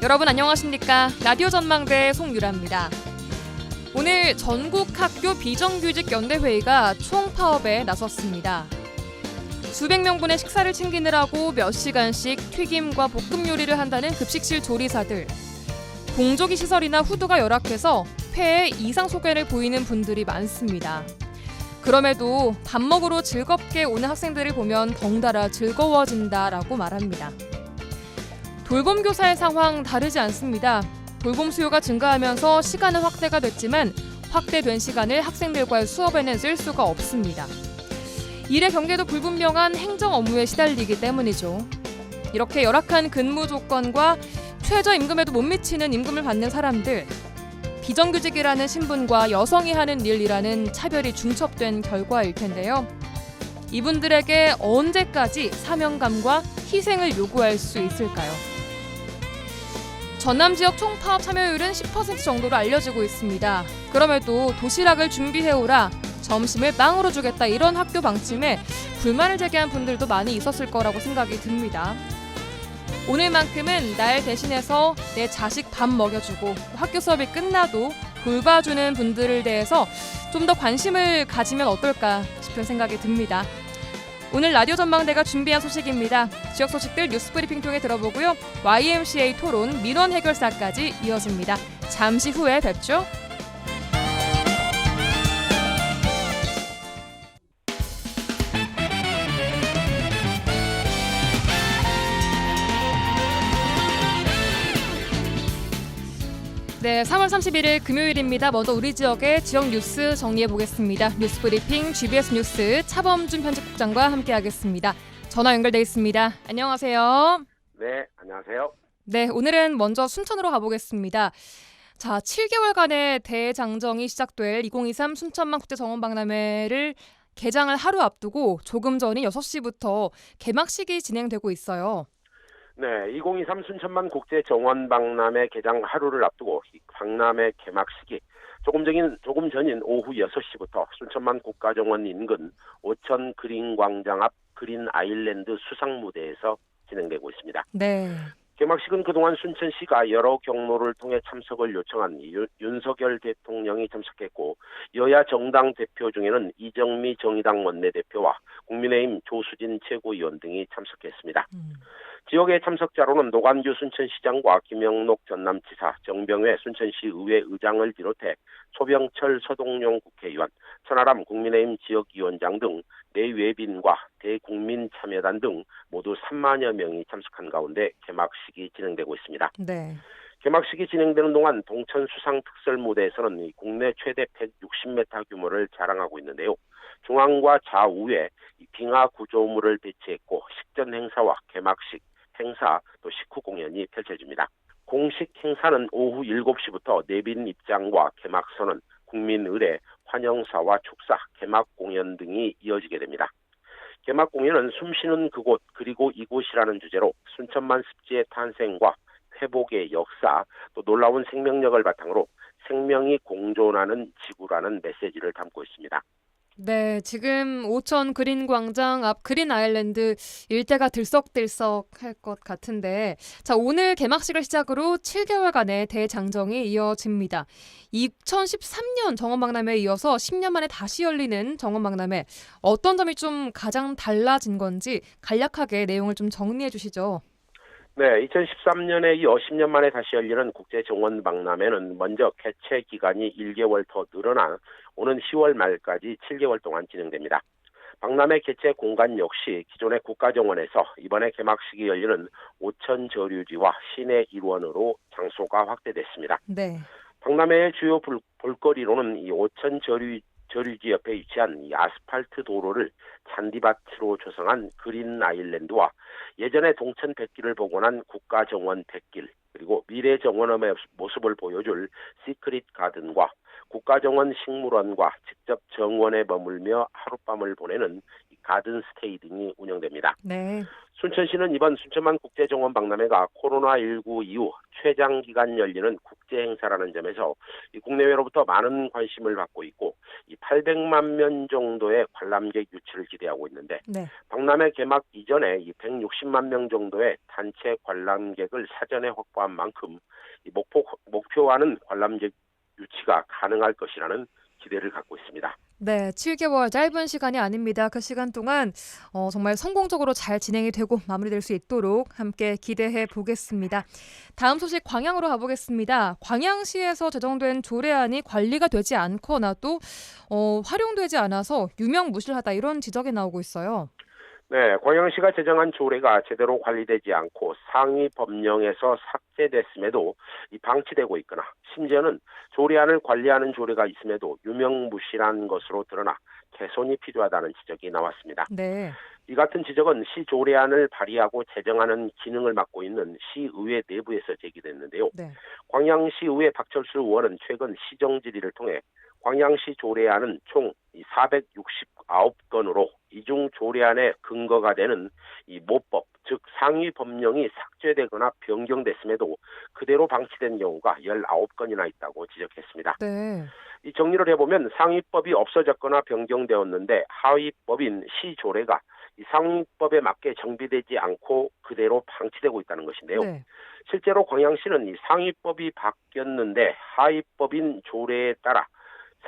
여러분 안녕하십니까? 라디오 전망대 송유라입니다. 오늘 전국 학교 비정규직 연대회의가 총파업에 나섰습니다. 수백 명분의 식사를 챙기느라고 몇 시간씩 튀김과 볶음 요리를 한다는 급식실 조리사들. 공조기 시설이나 후드가 열악해서 폐에 이상 소견을 보이는 분들이 많습니다. 그럼에도 밥 먹으러 즐겁게 오는 학생들을 보면 덩달아 즐거워진다라고 말합니다. 돌봄 교사의 상황 다르지 않습니다. 돌봄 수요가 증가하면서 시간은 확대가 됐지만 확대된 시간을 학생들과의 수업에는 쓸 수가 없습니다. 일의 경계도 불분명한 행정 업무에 시달리기 때문이죠. 이렇게 열악한 근무 조건과 최저임금에도 못 미치는 임금을 받는 사람들, 비정규직이라는 신분과 여성이 하는 일이라는 차별이 중첩된 결과일 텐데요. 이분들에게 언제까지 사명감과 희생을 요구할 수 있을까요? 전남 지역 총파업 참여율은 10% 정도로 알려지고 있습니다. 그럼에도 도시락을 준비해오라, 점심을 빵으로 주겠다 이런 학교 방침에 불만을 제기한 분들도 많이 있었을 거라고 생각이 듭니다. 오늘만큼은 날 대신해서 내 자식 밥 먹여주고 학교 수업이 끝나도 돌봐주는 분들에 대해서 좀 더 관심을 가지면 어떨까 싶은 생각이 듭니다. 오늘 라디오 전망대가 준비한 소식입니다. 지역 소식들 뉴스브리핑 통해 들어보고요. YMCA 토론, 민원 해결사까지 이어집니다. 잠시 후에 뵙죠. 네, 3월 31일 금요일입니다. 먼저 우리 지역의 지역 뉴스 정리해 보겠습니다. 뉴스브리핑 GBS 뉴스 차범준 편집국장과 함께하겠습니다. 전화 연결돼 있습니다. 안녕하세요. 네, 안녕하세요. 네, 오늘은 먼저 순천으로 가보겠습니다. 자, 7개월간의 대장정이 시작될 2023 순천만 국제정원박람회를 개장을 하루 앞두고 조금 전인 6시부터 개막식이 진행되고 있어요. 네, 2023 순천만 국제정원박람회 개장 하루를 앞두고 이 박람회 개막식이 조금 전인 오후 6시부터 순천만 국가정원 인근 오천 그린광장 앞 그린 아일랜드 수상무대에서 진행되고 있습니다. 네. 개막식은 그동안 순천시가 여러 경로를 통해 참석을 요청한 윤석열 대통령이 참석했고, 여야 정당 대표 중에는 이정미 정의당 원내대표와 국민의힘 조수진 최고위원 등이 참석했습니다. 지역의 참석자로는 노관규 순천시장과 김영록 전남지사, 정병회 순천시 의회 의장을 비롯해 소병철 서동용 국회의원, 천하람 국민의힘 지역위원장 등 내외빈과 대국민참여단 등 모두 3만여 명이 참석한 가운데 개막식이 진행되고 있습니다. 네. 개막식이 진행되는 동안 동천 수상 특설 무대에서는 국내 최대 160m 규모를 자랑하고 있는데요. 중앙과 좌우에 빙하 구조물을 배치했고 식전 행사와 개막식 행사 또 식후 공연이 펼쳐집니다. 공식 행사는 오후 7시부터 내빈 입장과 개막선언, 국민의례, 환영사와 축사, 개막 공연 등이 이어지게 됩니다. 개막 공연은 숨쉬는 그곳 그리고 이곳이라는 주제로 순천만 습지의 탄생과 회복의 역사, 또 놀라운 생명력을 바탕으로 생명이 공존하는 지구라는 메시지를 담고 있습니다. 네, 지금 오천 그린 광장 앞 그린 아일랜드 일대가 들썩들썩할 것 같은데, 자, 오늘 개막식을 시작으로 7개월간의 대장정이 이어집니다. 2013년 정원박람회에 이어서 10년 만에 다시 열리는 정원박람회, 어떤 점이 좀 가장 달라진 건지 간략하게 내용을 좀 정리해 주시죠. 네, 2013년에 이어 10년 만에 다시 열리는 국제정원박람회는 먼저 개최 기간이 1개월 더 늘어나 오는 10월 말까지 7개월 동안 진행됩니다. 박람회 개최 공간 역시 기존의 국가정원에서 이번에 개막식이 열리는 오천 저류지와 시내 일원으로 장소가 확대됐습니다. 네. 박람회의 주요 볼거리로는 이 오천 저류지 옆에 위치한 이 아스팔트 도로를 잔디밭으로 조성한 그린 아일랜드와 예전의 동천 백길을 복원한 국가정원 백길, 그리고 미래 정원의 모습을 보여줄 시크릿 가든과 국가정원 식물원과 직접 정원에 머물며 하룻밤을 보내는 가든스테이 등이 운영됩니다. 네. 순천시는 이번 순천만 국제정원 박람회가 코로나19 이후 최장기간 열리는 국제행사라는 점에서 이 국내외로부터 많은 관심을 받고 있고 이 800만 명 정도의 관람객 유치를 기대하고 있는데 네. 박람회 개막 이전에 이 160만 명 정도의 단체 관람객을 사전에 확보한 만큼 이 목표하는 관람객 유치가 가능할 것이라는 기대를 갖고 있습니다. 네, 7개월 짧은 시간이 아닙니다. 그 시간 동안 정말 성공적으로 잘 진행이 되고 마무리될 수 있도록 함께 기대해 보겠습니다. 다음 소식 광양으로 가보겠습니다. 광양시에서 제정된 조례안이 관리가 되지 않거나 또 활용되지 않아서 유명무실하다 이런 지적이 나오고 있어요. 네, 광양시가 제정한 조례가 제대로 관리되지 않고 상위 법령에서 삭제됐음에도 방치되고 있거나 심지어는 조례안을 관리하는 조례가 있음에도 유명무실한 것으로 드러나 개선이 필요하다는 지적이 나왔습니다. 네. 이 같은 지적은 시 조례안을 발의하고 제정하는 기능을 맡고 있는 시의회 내부에서 제기됐는데요. 네. 광양시의회 박철수 의원은 최근 시정질의를 통해 광양시 조례안은 총 469건으로 이중 조례안의 근거가 되는 이 모법, 즉 상위 법령이 삭제되거나 변경됐음에도 그대로 방치된 경우가 19건이나 있다고 지적했습니다. 네. 이 정리를 해보면 상위법이 없어졌거나 변경되었는데 하위법인 시조례가 이 상위법에 맞게 정비되지 않고 그대로 방치되고 있다는 것인데요. 네. 실제로 광양시는 이 상위법이 바뀌었는데 하위법인 조례에 따라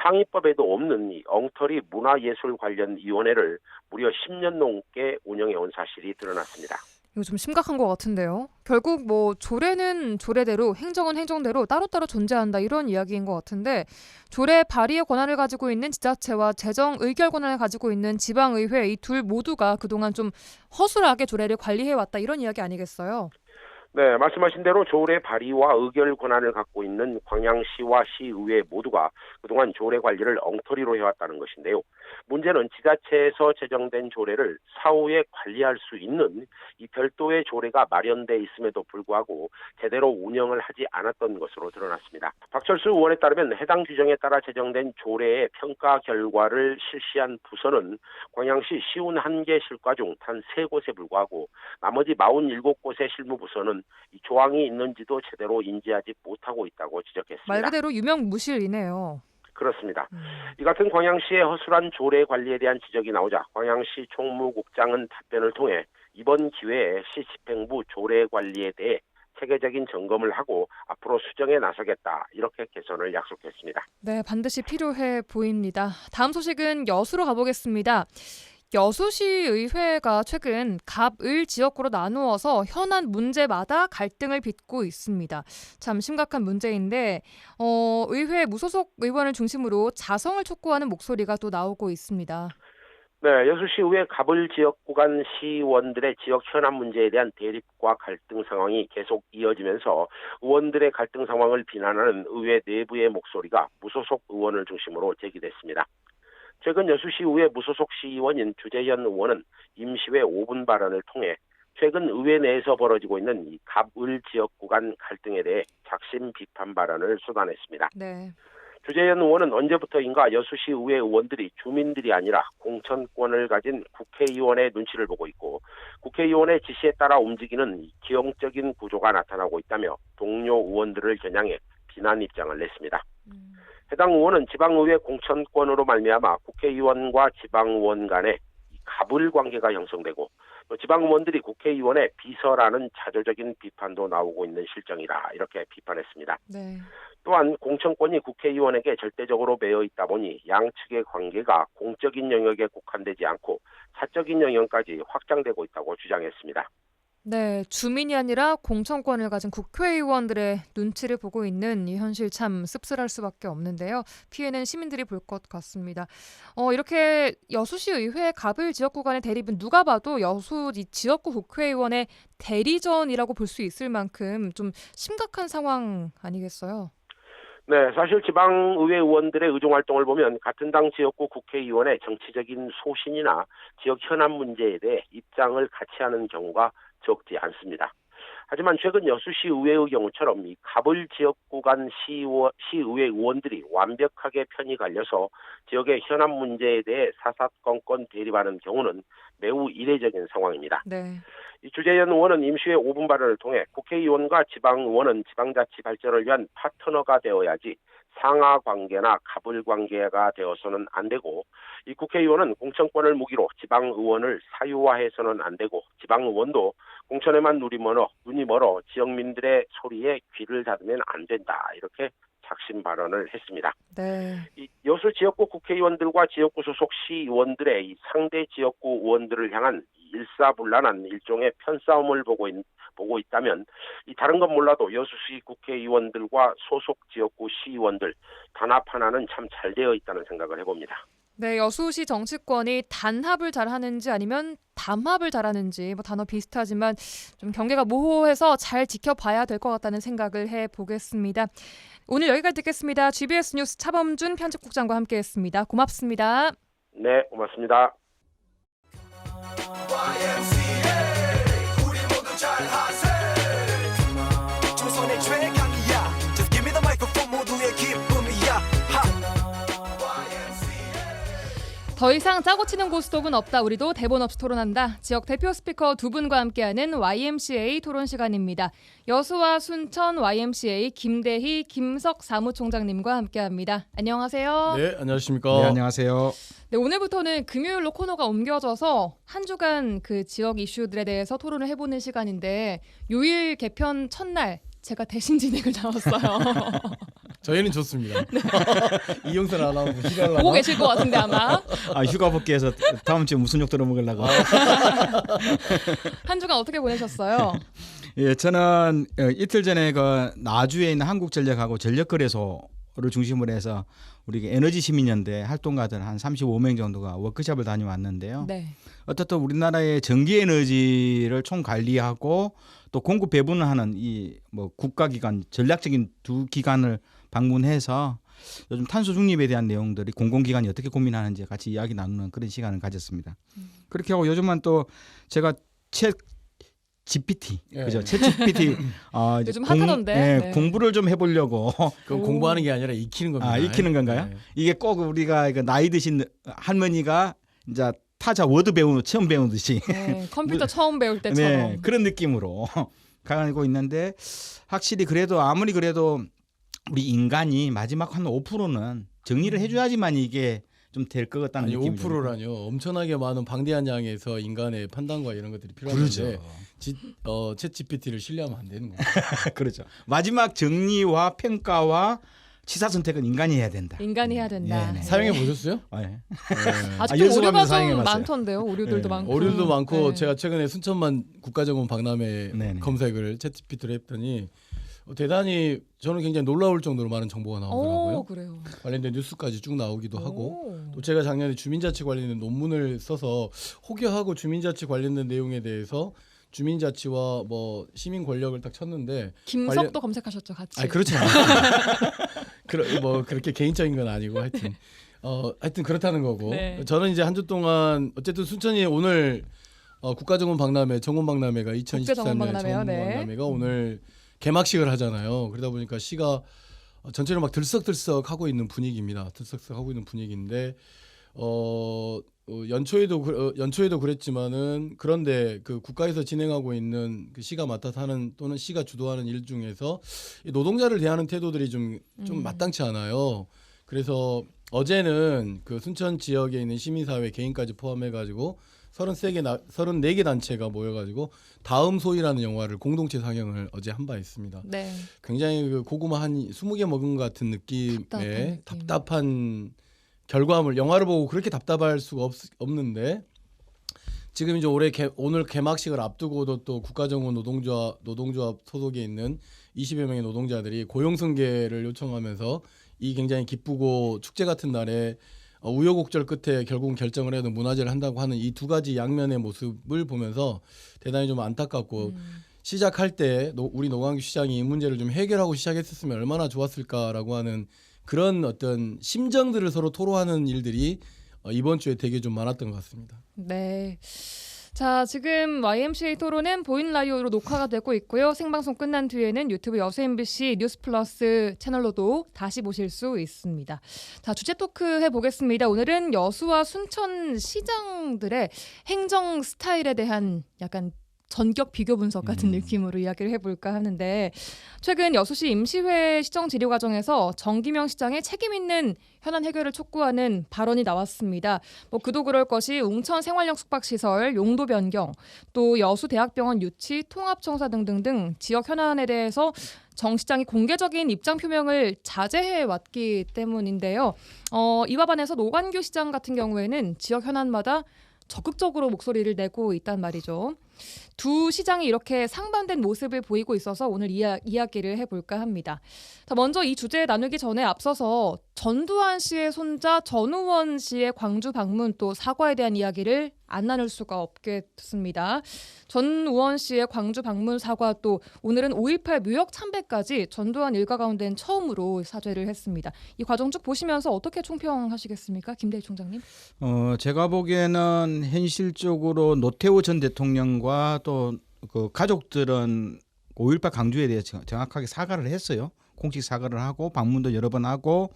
상위법에도 없는 이 엉터리 문화예술 관련 위원회를 무려 10년 넘게 운영해온 사실이 드러났습니다. 이거 좀 심각한 것 같은데요. 결국 뭐 조례는 조례대로 행정은 행정대로 따로따로 존재한다 이런 이야기인 것 같은데 조례 발의의 권한을 가지고 있는 지자체와 재정 의결 권한을 가지고 있는 지방의회 이 둘 모두가 그동안 좀 허술하게 조례를 관리해왔다 이런 이야기 아니겠어요? 네, 말씀하신 대로 조례 발의와 의결 권한을 갖고 있는 광양시와 시의회 모두가 그동안 조례 관리를 엉터리로 해왔다는 것인데요. 문제는 지자체에서 제정된 조례를 사후에 관리할 수 있는 이 별도의 조례가 마련돼 있음에도 불구하고 제대로 운영을 하지 않았던 것으로 드러났습니다. 박철수 의원에 따르면 해당 규정에 따라 제정된 조례의 평가 결과를 실시한 부서는 광양시 51개 실과 중 단 3곳에 불과하고 나머지 47곳의 실무부서는 이 조항이 있는지도 제대로 인지하지 못하고 있다고 지적했습니다. 말 그대로 유명무실이네요. 그렇습니다. 이 같은 광양시의 허술한 조례 관리에 대한 지적이 나오자 광양시 총무국장은 답변을 통해 이번 기회에 시 집행부 조례 관리에 대해 체계적인 점검을 하고 앞으로 수정에 나서겠다 이렇게 개선을 약속했습니다. 네, 반드시 필요해 보입니다. 다음 소식은 여수로 가보겠습니다. 여수시의회가 최근 갑, 을 지역구로 나누어서 현안 문제마다 갈등을 빚고 있습니다. 참 심각한 문제인데 의회 무소속 의원을 중심으로 자성을 촉구하는 목소리가 또 나오고 있습니다. 네, 여수시의회 갑을 지역구 간 시의원들의 지역 현안 문제에 대한 대립과 갈등 상황이 계속 이어지면서 의원들의 갈등 상황을 비난하는 의회 내부의 목소리가 무소속 의원을 중심으로 제기됐습니다. 최근 여수시의회 무소속 시의원인 주재현 의원은 임시회 5분 발언을 통해 최근 의회 내에서 벌어지고 있는 이 갑을 지역구 간 갈등에 대해 작심 비판 발언을 쏟아냈습니다. 네. 주재현 의원은 언제부터인가 여수시의회 의원들이 주민들이 아니라 공천권을 가진 국회의원의 눈치를 보고 있고 국회의원의 지시에 따라 움직이는 기형적인 구조가 나타나고 있다며 동료 의원들을 겨냥해 비난 입장을 냈습니다. 해당 의원은 지방의회 공천권으로 말미암아 국회의원과 지방의원 간에 갑을 관계가 형성되고 또 지방의원들이 국회의원의 비서라는 자조적인 비판도 나오고 있는 실정이라 이렇게 비판했습니다. 네. 또한 공천권이 국회의원에게 절대적으로 매여 있다 보니 양측의 관계가 공적인 영역에 국한되지 않고 사적인 영역까지 확장되고 있다고 주장했습니다. 네, 주민이 아니라 공천권을 가진 국회의원들의 눈치를 보고 있는 이 현실 참 씁쓸할 수밖에 없는데요. 피해는 시민들이 볼 것 같습니다. 이렇게 여수시 의회 갑을 지역구 간의 대립은 누가 봐도 여수 이 지역구 국회의원의 대리전이라고 볼 수 있을 만큼 좀 심각한 상황 아니겠어요? 네, 사실 지방의회 의원들의 의정활동을 보면 같은 당 지역구 국회의원의 정치적인 소신이나 지역 현안 문제에 대해 입장을 같이 하는 경우가 적지 않습니다. 하지만 최근 여수시의회의 경우처럼 이 갑을 지역구 간 시의회 의원들이 완벽하게 편이 갈려서 지역의 현안 문제에 대해 사사건건 대립하는 경우는 매우 이례적인 상황입니다. 네. 이 주재현 의원은 임시회 5분 발언을 통해 국회의원과 지방의원은 지방자치 발전을 위한 파트너가 되어야지 상하 관계나 갑을 관계가 되어서는 안 되고, 이 국회의원은 공천권을 무기로 지방의원을 사유화해서는 안 되고, 지방의원도 공천에만 눈이 멀어 지역민들의 소리에 귀를 닫으면 안 된다, 이렇게 작심 발언을 했습니다. 네. 이 여수 지역구 국회의원들과 지역구 소속 시의원들의 이 상대 지역구 의원들을 향한 일사불란한 일종의 편싸움을 보고 있다면, 이 다른 건 몰라도 여수시 국회의원들과 소속 지역구 시의원들 단합 하나는 참 잘 되어 있다는 생각을 해봅니다. 네, 여수시 정치권이 단합을 잘하는지 아니면 담합을 잘하는지 단어 비슷하지만 좀 경계가 모호해서 잘 지켜봐야 될 것 같다는 생각을 해보겠습니다. 오늘 여기까지 듣겠습니다. GBS 뉴스 차범준 편집국장과 함께했습니다. 고맙습니다. 네, 고맙습니다. 더 이상 짜고 치는 고스톱은 없다. 우리도 대본 없이 토론한다. 지역 대표 스피커 두 분과 함께하는 YMCA 토론 시간입니다. 여수와 순천 YMCA 김대희, 김석 사무총장님과 함께합니다. 안녕하세요. 네, 안녕하십니까. 네, 안녕하세요. 네, 오늘부터는 금요일로 코너가 옮겨져서 한 주간 그 지역 이슈들에 대해서 토론을 해보는 시간인데, 요일 개편 첫날 제가 대신 진행을 나왔어요. 저희는 좋습니다. 네. 이용선 아나운서 휴가를 보고 계실 것 같은데 아마. 휴가 복귀해서 다음 주에 무슨 욕 들어먹으려고. 한 주간 어떻게 보내셨어요? 예, 저는 이틀 전에 그 나주에 있는 한국전력하고 전력거래소를 중심으로 해서 우리 에너지 시민연대 활동가들 한 35명 정도가 워크숍을 다녀왔는데요. 네. 어떻든 우리나라의 전기 에너지를 총 관리하고 또 공급 배분을 하는 이 뭐 국가기관 전략적인 두 기관을 방문해서 요즘 탄소 중립에 대한 내용들이 공공기관이 어떻게 고민하는지 같이 이야기 나누는 그런 시간을 가졌습니다. 그렇게 하고 요즘은 또 제가 챗 GPT, 예. 그죠? 챗 GPT 요즘 핫하던데. 네. 공부를 좀 해보려고. 그럼 공부하는 게 아니라 익히는 겁니다. 익히는 건가요? 네. 이게 꼭 우리가 나이 드신 할머니가 이제 타자 워드 처음 배우듯이 네, 컴퓨터 처음 배울 때처럼. 네, 그런 느낌으로 가고 있는데, 확실히 그래도 아무리 그래도 우리 인간이 마지막 한 5%는 정리를 해줘야지만 이게 좀 될 것 같다는 아니, 느낌이 5%라뇨. 엄청나게 많은 방대한 양에서 인간의 판단과 이런 것들이 필요한데 챗 GPT를 신뢰하면 안 되는 거예요. 그렇죠. 마지막 정리와 평가와 취사 선택은 인간이 해야 된다. 인간이 해야 된다. 네. 사용해 보셨어요? 네. 아직도 연습하면서 오류가 좀 사용해봤어요. 많던데요. 오류들도 네. 많고. 오류도 많고 네. 제가 최근에 순천만 국가정원 박람회 네네. 검색을 챗 GPT로 했더니 대단히 저는 굉장히 놀라울 정도로 많은 정보가 나오더라고요. 그래요. 관련된 뉴스까지 쭉 나오기도 하고, 오. 또 제가 작년에 주민자치 관련된 논문을 써서 혹여하고 주민자치 관련된 내용에 대해서 주민자치와 뭐 시민 권력을 딱 쳤는데, 김석도 검색하셨죠, 같이. 아니 그렇지 않아요. 뭐 그렇게 개인적인 건 아니고 하여튼 그렇다는 거고. 네. 저는 이제 한 주 동안 어쨌든 순천이 오늘 국가정원 박람회, 정원 박람회가 2023년 정원 국제정원 박람회요. 네. 박람회가 오늘 개막식을 하잖아요. 그러다 보니까 시가 전체로 막 들썩들썩 하고 있는 분위기입니다. 들썩들썩 하고 있는 분위기인데 연초에도 그랬지만은, 그런데 그 국가에서 진행하고 있는 그 시가 맡아서 하는 또는 시가 주도하는 일 중에서 이 노동자를 대하는 태도들이 좀 마땅치 않아요. 그래서 어제는 그 순천 지역에 있는 시민사회 개인까지 포함해가지고 34개 단체가 모여가지고 다음 소위라는 영화를 공동체 상영을 어제 한 바 있습니다. 네. 굉장히 그 고구마 한 20개 먹은 것 같은 느낌의 느낌. 답답한 결과물, 영화를 보고 그렇게 답답할 수가 없는데, 지금 이제 오늘 개막식을 앞두고도 또 국가정원 노동조합 소속에 있는 20여 명의 노동자들이 고용승계를 요청하면서 이 굉장히 기쁘고 축제 같은 날에 우여곡절 끝에 결국은 결정을 해도 문화제를 한다고 하는 이 두 가지 양면의 모습을 보면서 대단히 좀 안타깝고, 시작할 때 우리 노광규 시장이 이 문제를 좀 해결하고 시작했었으면 얼마나 좋았을까라고 하는 그런 어떤 심정들을 서로 토로하는 일들이 이번 주에 되게 좀 많았던 것 같습니다. 네. 자, 지금 YMCA 토론은 보이는 라디오로 녹화가 되고 있고요. 생방송 끝난 뒤에는 유튜브 여수 MBC 뉴스 플러스 채널로도 다시 보실 수 있습니다. 자, 주제 토크 해보겠습니다. 오늘은 여수와 순천 시장들의 행정 스타일에 대한 약간 전격 비교 분석 같은 느낌으로 이야기를 해볼까 하는데, 최근 여수시 임시회 시정 질의 과정에서 정기명 시장의 책임 있는 현안 해결을 촉구하는 발언이 나왔습니다. 뭐 그도 그럴 것이 웅천 생활형 숙박시설 용도 변경, 또 여수 대학병원 유치, 통합청사 등등등 지역 현안에 대해서 정 시장이 공개적인 입장 표명을 자제해 왔기 때문인데요. 이와 반해서 노관규 시장 같은 경우에는 지역 현안마다 적극적으로 목소리를 내고 있단 말이죠. 두 시장이 이렇게 상반된 모습을 보이고 있어서 오늘 이야기를 해볼까 합니다. 자, 먼저 이 주제 나누기 전에 앞서서 전두환 씨의 손자 전우원 씨의 광주 방문 또 사과에 대한 이야기를 안 나눌 수가 없겠습니다. 전우원 씨의 광주 방문 사과, 또 오늘은 5.18 묘역 참배까지 전두환 일가 가운데는 처음으로 사죄를 했습니다. 이 과정 쭉 보시면서 어떻게 총평하시겠습니까, 김대희 총장님? 제가 보기에는 현실적으로 노태우 전 대통령과 또 그 가족들은 5.18 강주에 대해 정확하게 사과를 했어요. 공식 사과를 하고 방문도 여러 번 하고,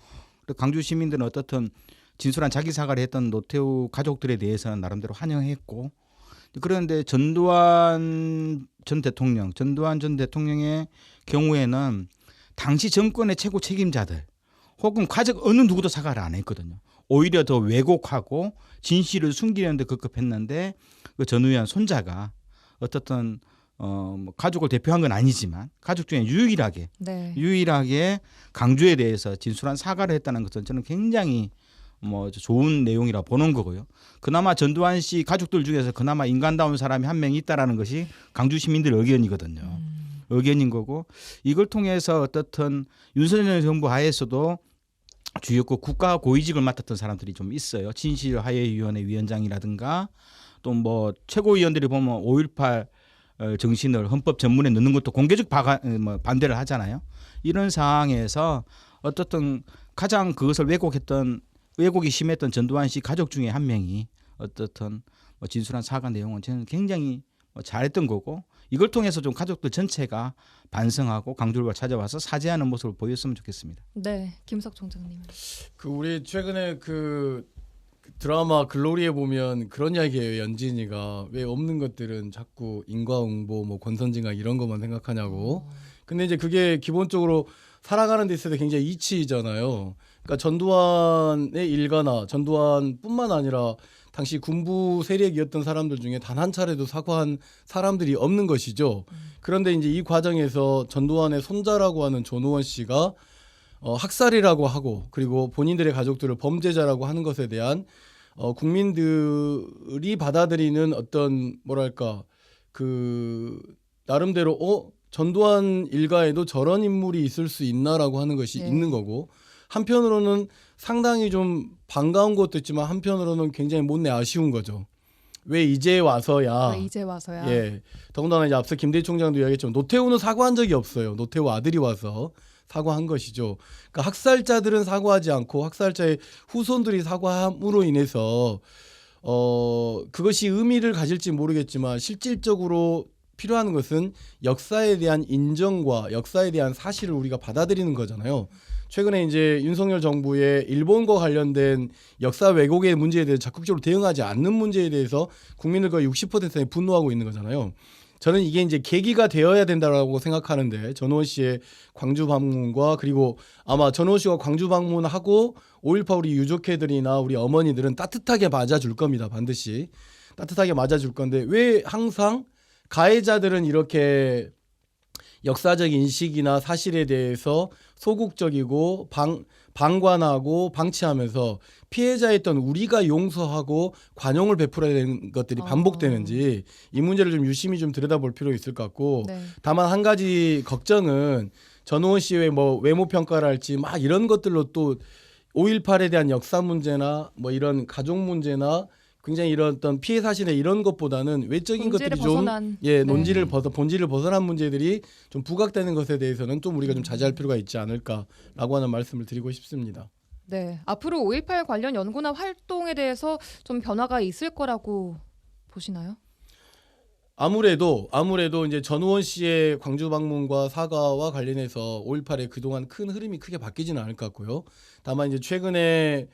또 강주 시민들은 어떻든 진솔한 자기 사과를 했던 노태우 가족들에 대해서는 나름대로 환영했고, 그런데 전두환 전 대통령의 경우에는 당시 정권의 최고 책임자들 혹은 가족 어느 누구도 사과를 안 했거든요. 오히려 더 왜곡하고 진실을 숨기려는 데 급급했는데, 그 전우현 손자가 어떻든 뭐 가족을 대표한 건 아니지만 가족 중에 유일하게 강주에 대해서 진솔한 사과를 했다는 것은 저는 굉장히 뭐 좋은 내용이라 보는 거고요. 그나마 전두환 씨 가족들 중에서 그나마 인간다운 사람이 한 명 있다라는 것이 강주 시민들 의견이거든요. 의견인 거고, 이걸 통해서 어떻든 윤석열 정부 하에서도 주요국 국가 고위직을 맡았던 사람들이 좀 있어요. 진실화해위원회 위원장이라든가, 또 뭐 최고위원들이 보면 5.18 정신을 헌법 전문에 넣는 것도 공개적 반대를 하잖아요. 이런 상황에서 어떻든 가장 그것을 왜곡이 심했던 전두환 씨 가족 중에 한 명이 어떻든 진솔한 사과 내용은 저는 굉장히 잘했던 거고, 이걸 통해서 좀 가족들 전체가 반성하고 강주를 찾아와서 사죄하는 모습을 보였으면 좋겠습니다. 네, 김석 총장님. 우리 최근에 그 드라마 글로리에 보면 그런 이야기예요. 연진이가 왜 없는 것들은 자꾸 인과응보, 뭐 권선징악 이런 것만 생각하냐고. 근데 이제 그게 기본적으로 살아가는 데 있어서 굉장히 이치잖아요. 그러니까 전두환의 일가나 전두환뿐만 아니라 당시 군부 세력이었던 사람들 중에 단 한 차례도 사과한 사람들이 없는 것이죠. 그런데 이제 이 과정에서 전두환의 손자라고 하는 전우원 씨가 학살이라고 하고, 그리고 본인들의 가족들을 범죄자라고 하는 것에 대한 국민들이 받아들이는 어떤 뭐랄까 그 나름대로 전두환 일가에도 저런 인물이 있을 수 있나라고 하는 것이 있는 거고, 한편으로는 상당히 좀 반가운 것도 있지만 한편으로는 굉장히 못내 아쉬운 거죠. 왜 이제 와서야? 예. 더군다나 이제 앞서 김대희 총장도 이야기했지만 노태우는 사과한 적이 없어요. 노태우 아들이 와서 사과한 것이죠. 그러니까 학살자들은 사과하지 않고 학살자의 후손들이 사과함으로 인해서 그것이 의미를 가질지 모르겠지만 실질적으로 필요한 것은 역사에 대한 인정과 역사에 대한 사실을 우리가 받아들이는 거잖아요. 최근에 이제 윤석열 정부의 일본과 관련된 역사 왜곡의 문제에 대해서 적극적으로 대응하지 않는 문제에 대해서 국민들 거의 60%가 분노하고 있는 거잖아요. 저는 이게 이제 계기가 되어야 된다라고 생각하는데, 전우원 씨의 광주 방문과, 그리고 아마 전우원 씨가 광주 방문하고 5.18 우리 유족회들이나 우리 어머니들은 따뜻하게 맞아줄 겁니다. 반드시 따뜻하게 맞아줄 건데, 왜 항상 가해자들은 이렇게 역사적 인식이나 사실에 대해서 소극적이고 방관하고 방치하면서 피해자였던 우리가 용서하고 관용을 베풀어야 되는 것들이 반복되는지, 이 문제를 좀 유심히 좀 들여다볼 필요 있을 것 같고, 다만 한 가지 걱정은 전우원 씨의 뭐 외모 평가를 할지 막 이런 것들로 또 5.18에 대한 역사 문제나 뭐 이런 가족 문제나 굉장히 이런 어떤 피해 사실에 이런 것보다는 외적인 것들이 좀 본질을 벗어난 문제들이 좀 부각되는 것에 대해서는 좀 우리가 좀 자제할 필요가 있지 않을까라고 하는 말씀을 드리고 싶습니다. 네, 앞으로 5.18 관련 연구나 활동에 대해서 좀 변화가 있을 거라고 보시나요? 아무래도 이제 전우원 씨의 광주 방문과 사과와 관련해서 5.18에 그동안 큰 흐름이 크게 바뀌지는 않을 것 같고요. 다만 이제 최근에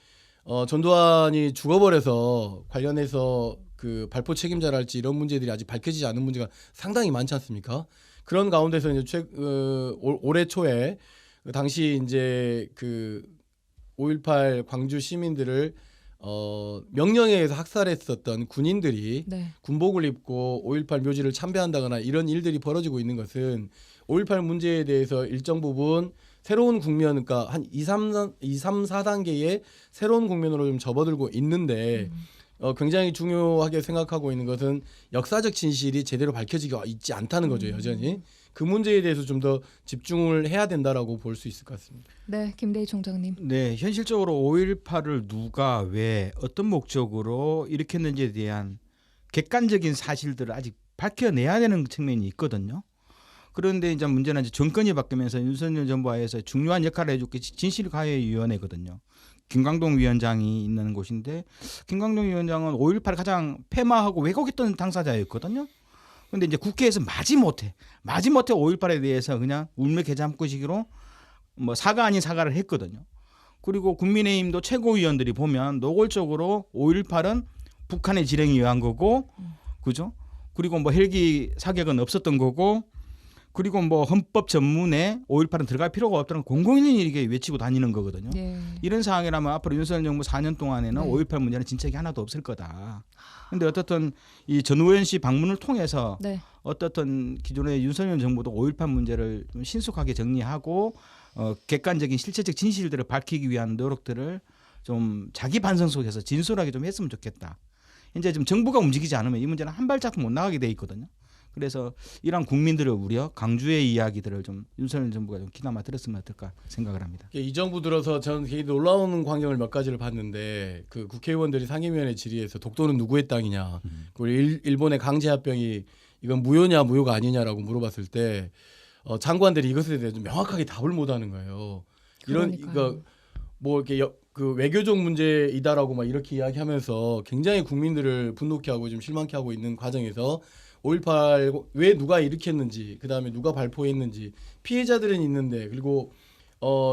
전두환이 죽어버려서 관련해서 그 발포 책임자랄지 이런 문제들이 아직 밝혀지지 않은 문제가 상당히 많지 않습니까? 그런 가운데서 이제 올해 초에 당시 이제 그 5.18 광주 시민들을 명령에 의해서 학살했었던 군인들이 네. 군복을 입고 5.18 묘지를 참배한다거나 이런 일들이 벌어지고 있는 것은 5.18 문제에 대해서 일정 부분 새로운 국면, 그러니까 한 2, 3, 4단계의 새로운 국면으로 좀 접어들고 있는데 굉장히 중요하게 생각하고 있는 것은 역사적 진실이 제대로 밝혀지고 있지 않다는 거죠. 여전히. 그 문제에 대해서 좀 더 집중을 해야 된다라고 볼 수 있을 것 같습니다. 네, 김대희 총장님. 네, 현실적으로 5.18을 누가 왜 어떤 목적으로 일으켰는지에 대한 객관적인 사실들을 아직 밝혀내야 되는 측면이 있거든요. 그런데 이제 문제는 이제 정권이 바뀌면서 윤석열 정부 하에서 중요한 역할을 해줄 게 진실가해위원회거든요. 김광동 위원장이 있는 곳인데 김광동 위원장은 5.18 가장 폐마하고 왜곡했던 당사자였거든요. 그런데 이제 국회에서 마지못해 5.18에 대해서 그냥 울며개잠꾸시기로 뭐 사과 아닌 사과를 했거든요. 그리고 국민의힘도 최고위원들이 보면 노골적으로 5.18은 북한의 지령에 의한 거고, 그죠? 그리고 뭐 헬기 사격은 없었던 거고, 그리고 뭐 헌법 전문에 5.18은 들어갈 필요가 없다는 공공연히 이렇게 외치고 다니는 거거든요. 네. 이런 상황이라면 앞으로 윤석열 정부 4년 동안에는 네. 5.18 문제는 진척이 하나도 없을 거다. 그런데 어떻든 이 전우현 씨 방문을 통해서 네. 어떻든 기존의 윤석열 정부도 5.18 문제를 좀 신속하게 정리하고 객관적인 실체적 진실들을 밝히기 위한 노력들을 좀 자기 반성 속에서 진솔하게 좀 했으면 좋겠다. 이제 좀 정부가 움직이지 않으면 이 문제는 한 발짝 못 나가게 돼 있거든요. 그래서 이런 국민들의 우려, 강주의 이야기들을 좀 윤석열 정부가 좀 귀담아 들었으면 어떨까 생각을 합니다. 이 정부 들어서 저는 되게 놀라운 광경을 몇 가지를 봤는데 그 국회의원들이 상임위원회 질의에서 독도는 누구의 땅이냐, 그리고 일본의 강제합병이 이건 무효냐 무효가 아니냐라고 물어봤을 때 장관들이 이것에 대해서 명확하게 답을 못하는 거예요. 이런 그러니까요. 뭐 이렇게 그 외교적 문제이다라고 막 이렇게 이야기하면서 굉장히 국민들을 분노케 하고 좀 실망케 하고 있는 과정에서 5.18 왜 누가 일으켰는지, 그 다음에 누가 발포했는지, 피해자들은 있는데 그리고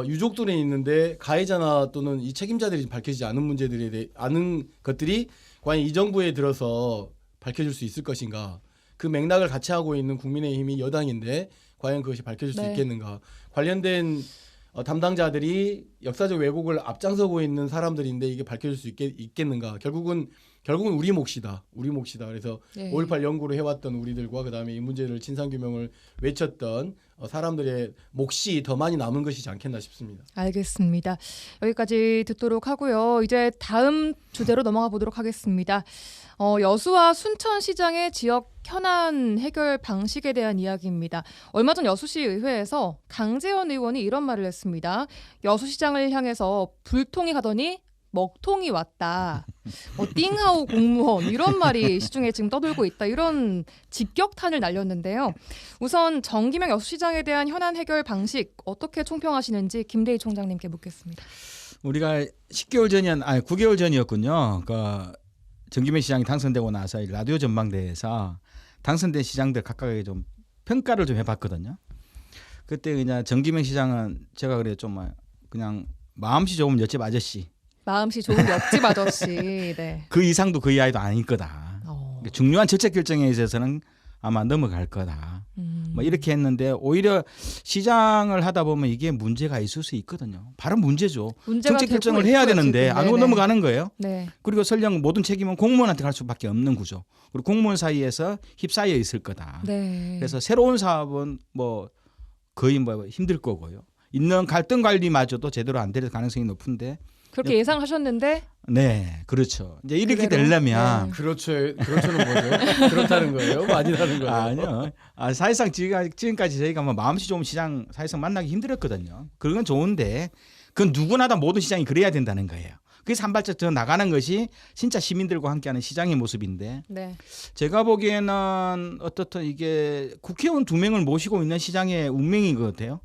유족들은 있는데 가해자나 또는 이 책임자들이 밝혀지지 않은 문제들에 대해 아는 것들이 과연 이 정부에 들어서 밝혀질 수 있을 것인가? 그 맥락을 같이 하고 있는 국민의힘이 여당인데 과연 그것이 밝혀질 수 네. 있겠는가? 관련된 담당자들이 역사적 왜곡을 앞장서고 있는 사람들인데 이게 밝혀질 수 있겠는가? 결국은 우리 몫이다. 그래서 네. 5.18 연구를 해왔던 우리들과 그다음에 이 문제를 진상규명을 외쳤던 사람들의 몫이 더 많이 남은 것이지 않겠나 싶습니다. 알겠습니다. 여기까지 듣도록 하고요. 이제 다음 주제로 넘어가 보도록 하겠습니다. 여수와 순천시장의 지역 현안 해결 방식에 대한 이야기입니다. 얼마 전 여수시 의회에서 강재원 의원이 이런 말을 했습니다. 여수시장을 향해서 불통이 가더니 먹통이 왔다. 띵하오 공무원 이런 말이 시중에 지금 떠돌고 있다. 이런 직격탄을 날렸는데요. 우선 정기명 여수시장에 대한 현안 해결 방식 어떻게 총평하시는지 김대희 총장님께 묻겠습니다. 우리가 9개월 전이었군요. 그 정기명 시장이 당선되고 나서 라디오 전망대에서 당선된 시장들 각각의 좀 평가를 좀 해봤거든요. 그때 그냥 정기명 시장은 제가 그래요, 좀 그냥 마음씨 좋은 옆집 아저씨. 마음씨 좋은 옆집 아저씨. 네. 그 이상도 그 이하도 아닐 거다. 중요한 정책 결정에 있어서는 아마 넘어갈 거다. 뭐 이렇게 했는데 오히려 시장을 하다 보면 이게 문제가 있을 수 있거든요. 바로 문제죠. 정책 결정을 해야 되는데 안 하고 넘어가는 거예요. 네. 그리고 설령 모든 책임은 공무원한테 갈 수밖에 없는 구조. 그리고 공무원 사이에서 휩싸여 있을 거다. 네. 그래서 새로운 사업은 뭐 거의 뭐 힘들 거고요. 있는 갈등 관리마저도 제대로 안 될 가능성이 높은데. 그렇게 예상하셨는데 네, 그렇죠. 이제 이렇게 그대로? 되려면 네. 그렇죠는 뭐죠? 그렇다는 거예요? 아니라는 거예요? 아니요. 사실상 지금까지 저희가 뭐 마음씨 좋은 시장 사실상 만나기 힘들었거든요. 그건 좋은데 그건 누구나 다 모든 시장이 그래야 된다는 거예요. 그래서 한 발짝 더 나가는 것이 진짜 시민들과 함께하는 시장의 모습인데 네. 제가 보기에는 어떻든 이게 국회의원 2명을 모시고 있는 시장의 운명인 것 같아요.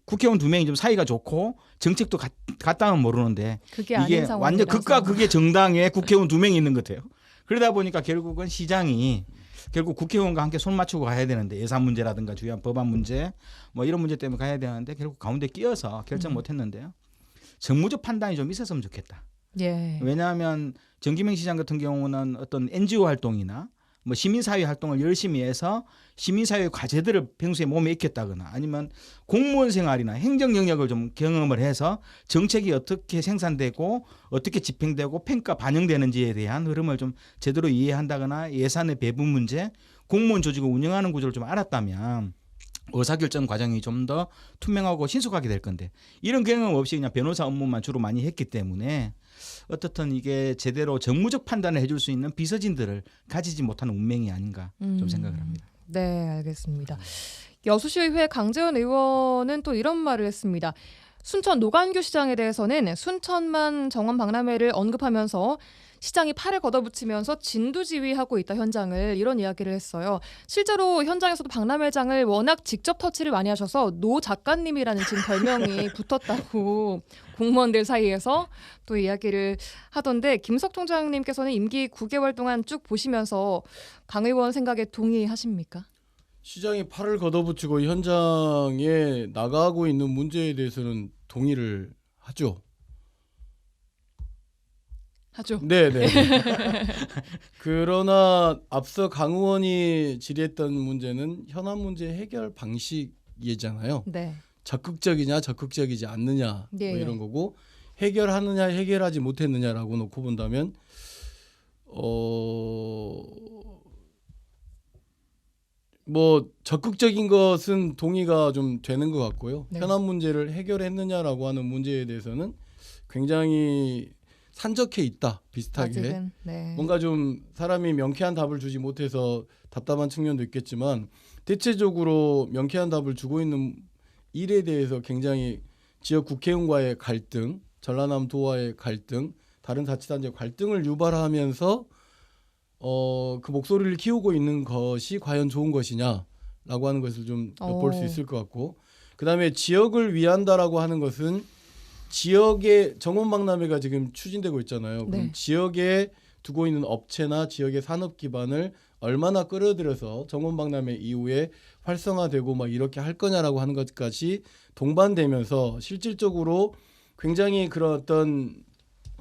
국회의원 2명이 좀 사이가 좋고 정책도 같다면 모르는데 그게 이게 아닌 상황이라서. 완전 극과 극의 정당에 국회의원 2명이 있는 것 같아요. 그러다 보니까 결국은 시장이 결국 국회의원과 함께 손 맞추고 가야 되는데 예산 문제라든가 중요한 법안 문제 뭐 이런 문제 때문에 가야 되는데 결국 가운데 끼어서 결정 못했는데요. 정무적 판단이 좀 있었으면 좋겠다. 예. 왜냐하면 정기명 시장 같은 경우는 어떤 NGO 활동이나 뭐 시민사회 활동을 열심히 해서 시민사회 과제들을 평소에 몸에 익혔다거나 아니면 공무원 생활이나 행정 영역을 좀 경험을 해서 정책이 어떻게 생산되고 어떻게 집행되고 평가 반영되는지에 대한 흐름을 좀 제대로 이해한다거나 예산의 배분 문제, 공무원 조직을 운영하는 구조를 좀 알았다면 의사결정 과정이 좀 더 투명하고 신속하게 될 건데 이런 경험 없이 그냥 변호사 업무만 주로 많이 했기 때문에 어떻든 이게 제대로 정무적 판단을 해줄 수 있는 비서진들을 가지지 못하는 운명이 아닌가 좀 생각을 합니다. 네, 알겠습니다. 여수시의회 강재원 의원은 또 이런 말을 했습니다. 순천 노관규 시장에 대해서는 순천만 정원 박람회를 언급하면서 시장이 팔을 걷어붙이면서 진두지휘하고 있다 현장을 이런 이야기를 했어요. 실제로 현장에서도 박람회장을 워낙 직접 터치를 많이 하셔서 노 작가님이라는 지금 별명이 붙었다고 공무원들 사이에서 또 이야기를 하던데 김석 총장님께서는 임기 9개월 동안 쭉 보시면서 강 의원 생각에 동의하십니까? 시장이 팔을 걷어붙이고 현장에 나가고 있는 문제에 대해서는 동의를 하죠. 하죠. 네네. 그러나 앞서 강 의원이 질의했던 문제는 현안 문제 해결 방식이잖아요. 네. 적극적이냐 적극적이지 않느냐 네. 뭐 이런 거고 해결하느냐 해결하지 못했느냐라고 놓고 본다면 뭐 적극적인 것은 동의가 좀 되는 것 같고요. 네. 현안 문제를 해결했느냐라고 하는 문제에 대해서는 굉장히 산적해 있다. 비슷하게. 아직은 네. 뭔가 좀 사람이 명쾌한 답을 주지 못해서 답답한 측면도 있겠지만 대체적으로 명쾌한 답을 주고 있는 일에 대해서 굉장히 지역 국회의원과의 갈등, 전라남도와의 갈등, 다른 자치단체의 갈등을 유발하면서 그 목소리를 키우고 있는 것이 과연 좋은 것이냐라고 하는 것을 좀 엿볼 수 있을 것 같고, 그다음에 지역을 위한다라고 하는 것은 지역의 정원박람회가 지금 추진되고 있잖아요. 그럼 네. 지역에 두고 있는 업체나 지역의 산업 기반을 얼마나 끌어들여서 정원박람회 이후에 활성화되고 막 이렇게 할 거냐라고 하는 것까지 동반되면서 실질적으로 굉장히 그런 어떤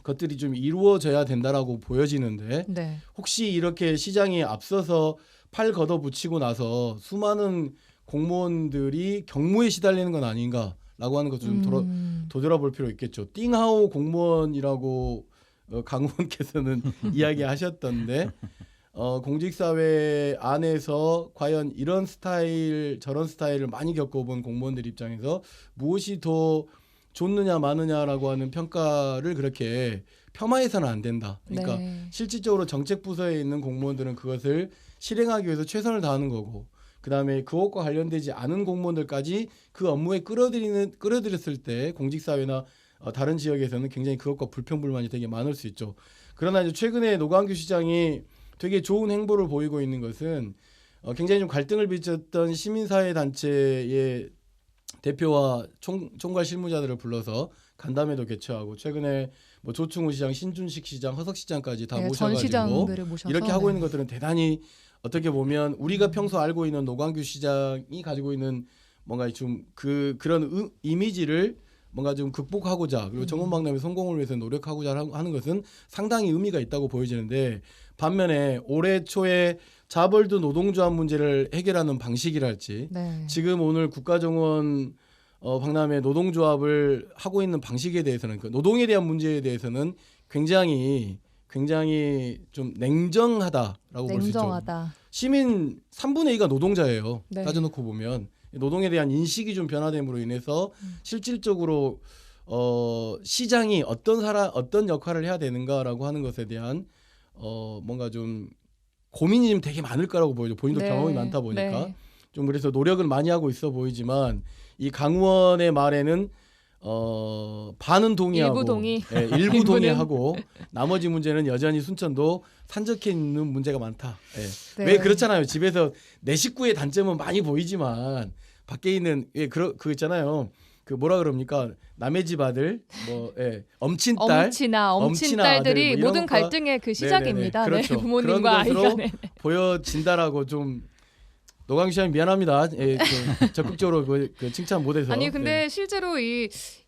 것들이 좀 이루어져야 된다라고 보여지는데 네. 혹시 이렇게 시장이 앞서서 팔 걷어붙이고 나서 수많은 공무원들이 경무에 시달리는 건 아닌가라고 하는 것을 좀 되돌아볼 필요 있겠죠. 띵하오 공무원이라고 강 의원께서는 이야기하셨던데 공직사회 안에서 과연 이런 스타일 저런 스타일을 많이 겪어본 공무원들 입장에서 무엇이 더 좋느냐 마느냐라고 하는 평가를 그렇게 폄하해서는 안 된다. 그러니까 네. 실질적으로 정책부서에 있는 공무원들은 그것을 실행하기 위해서 최선을 다하는 거고, 그다음에 그것과 관련되지 않은 공무원들까지 그 업무에 끌어들였을 때 공직사회나 다른 지역에서는 굉장히 그것과 불평불만이 되게 많을 수 있죠. 그러나 이제 최근에 노광규 시장이 되게 좋은 행보를 보이고 있는 것은 굉장히 좀 갈등을 빚었던 시민사회 단체의 대표와 총괄 실무자들을 불러서 간담회도 개최하고 최근에 뭐 조충우 시장, 신준식 시장, 허석 시장까지 다 네, 전 모셔가지고 시장들을 모셔서 이렇게 하고 네. 있는 것들은 대단히 어떻게 보면 우리가 평소 알고 있는 노광규 시장이 가지고 있는 뭔가 좀 그런 이미지를 뭔가 좀 극복하고자 그리고 정원박람회 성공을 위해서 노력하고자 하는 것은 상당히 의미가 있다고 보여지는데, 반면에 올해 초에 자벌도 노동조합 문제를 해결하는 방식이랄지 네. 지금 오늘 국가정원 박람회 노동조합을 하고 있는 방식에 대해서는 그 노동에 대한 문제에 대해서는 굉장히 좀 냉정하다라고 볼 수 있죠. 냉정하다. 시민 3분의 2가 노동자예요. 네. 따져놓고 보면 노동에 대한 인식이 좀 변화됨으로 인해서 실질적으로 시장이 어떤 역할을 해야 되는가라고 하는 것에 대한 뭔가 좀 고민이 좀 되게 많을 거라고 보이죠. 본인도 네. 경험이 많다 보니까 네. 좀 그래서 노력을 많이 하고 있어 보이지만 이 강 의원의 말에는 반은 동의하고 일부 동의. 네, 일부 일부는. 동의하고 나머지 문제는 여전히 순천도 산적해 있는 문제가 많다. 네. 네. 왜 그렇잖아요. 집에서 내 식구의 단점은 많이 보이지만 밖에 있는 그 있잖아요. 그 뭐라 그럽니까? 남의 집 아들, 뭐 엄친 딸, 엄친 엄친아 딸들이 아들 뭐 모든 이런 것과 갈등의 그 시작입니다. 네네네. 그렇죠. 네, 부모님과 그런 것으로 아이가. 네. 보여진다라고 좀 노광규 시장님 미안합니다. 적극적으로 그 칭찬 못해서. 아니 근데 실제로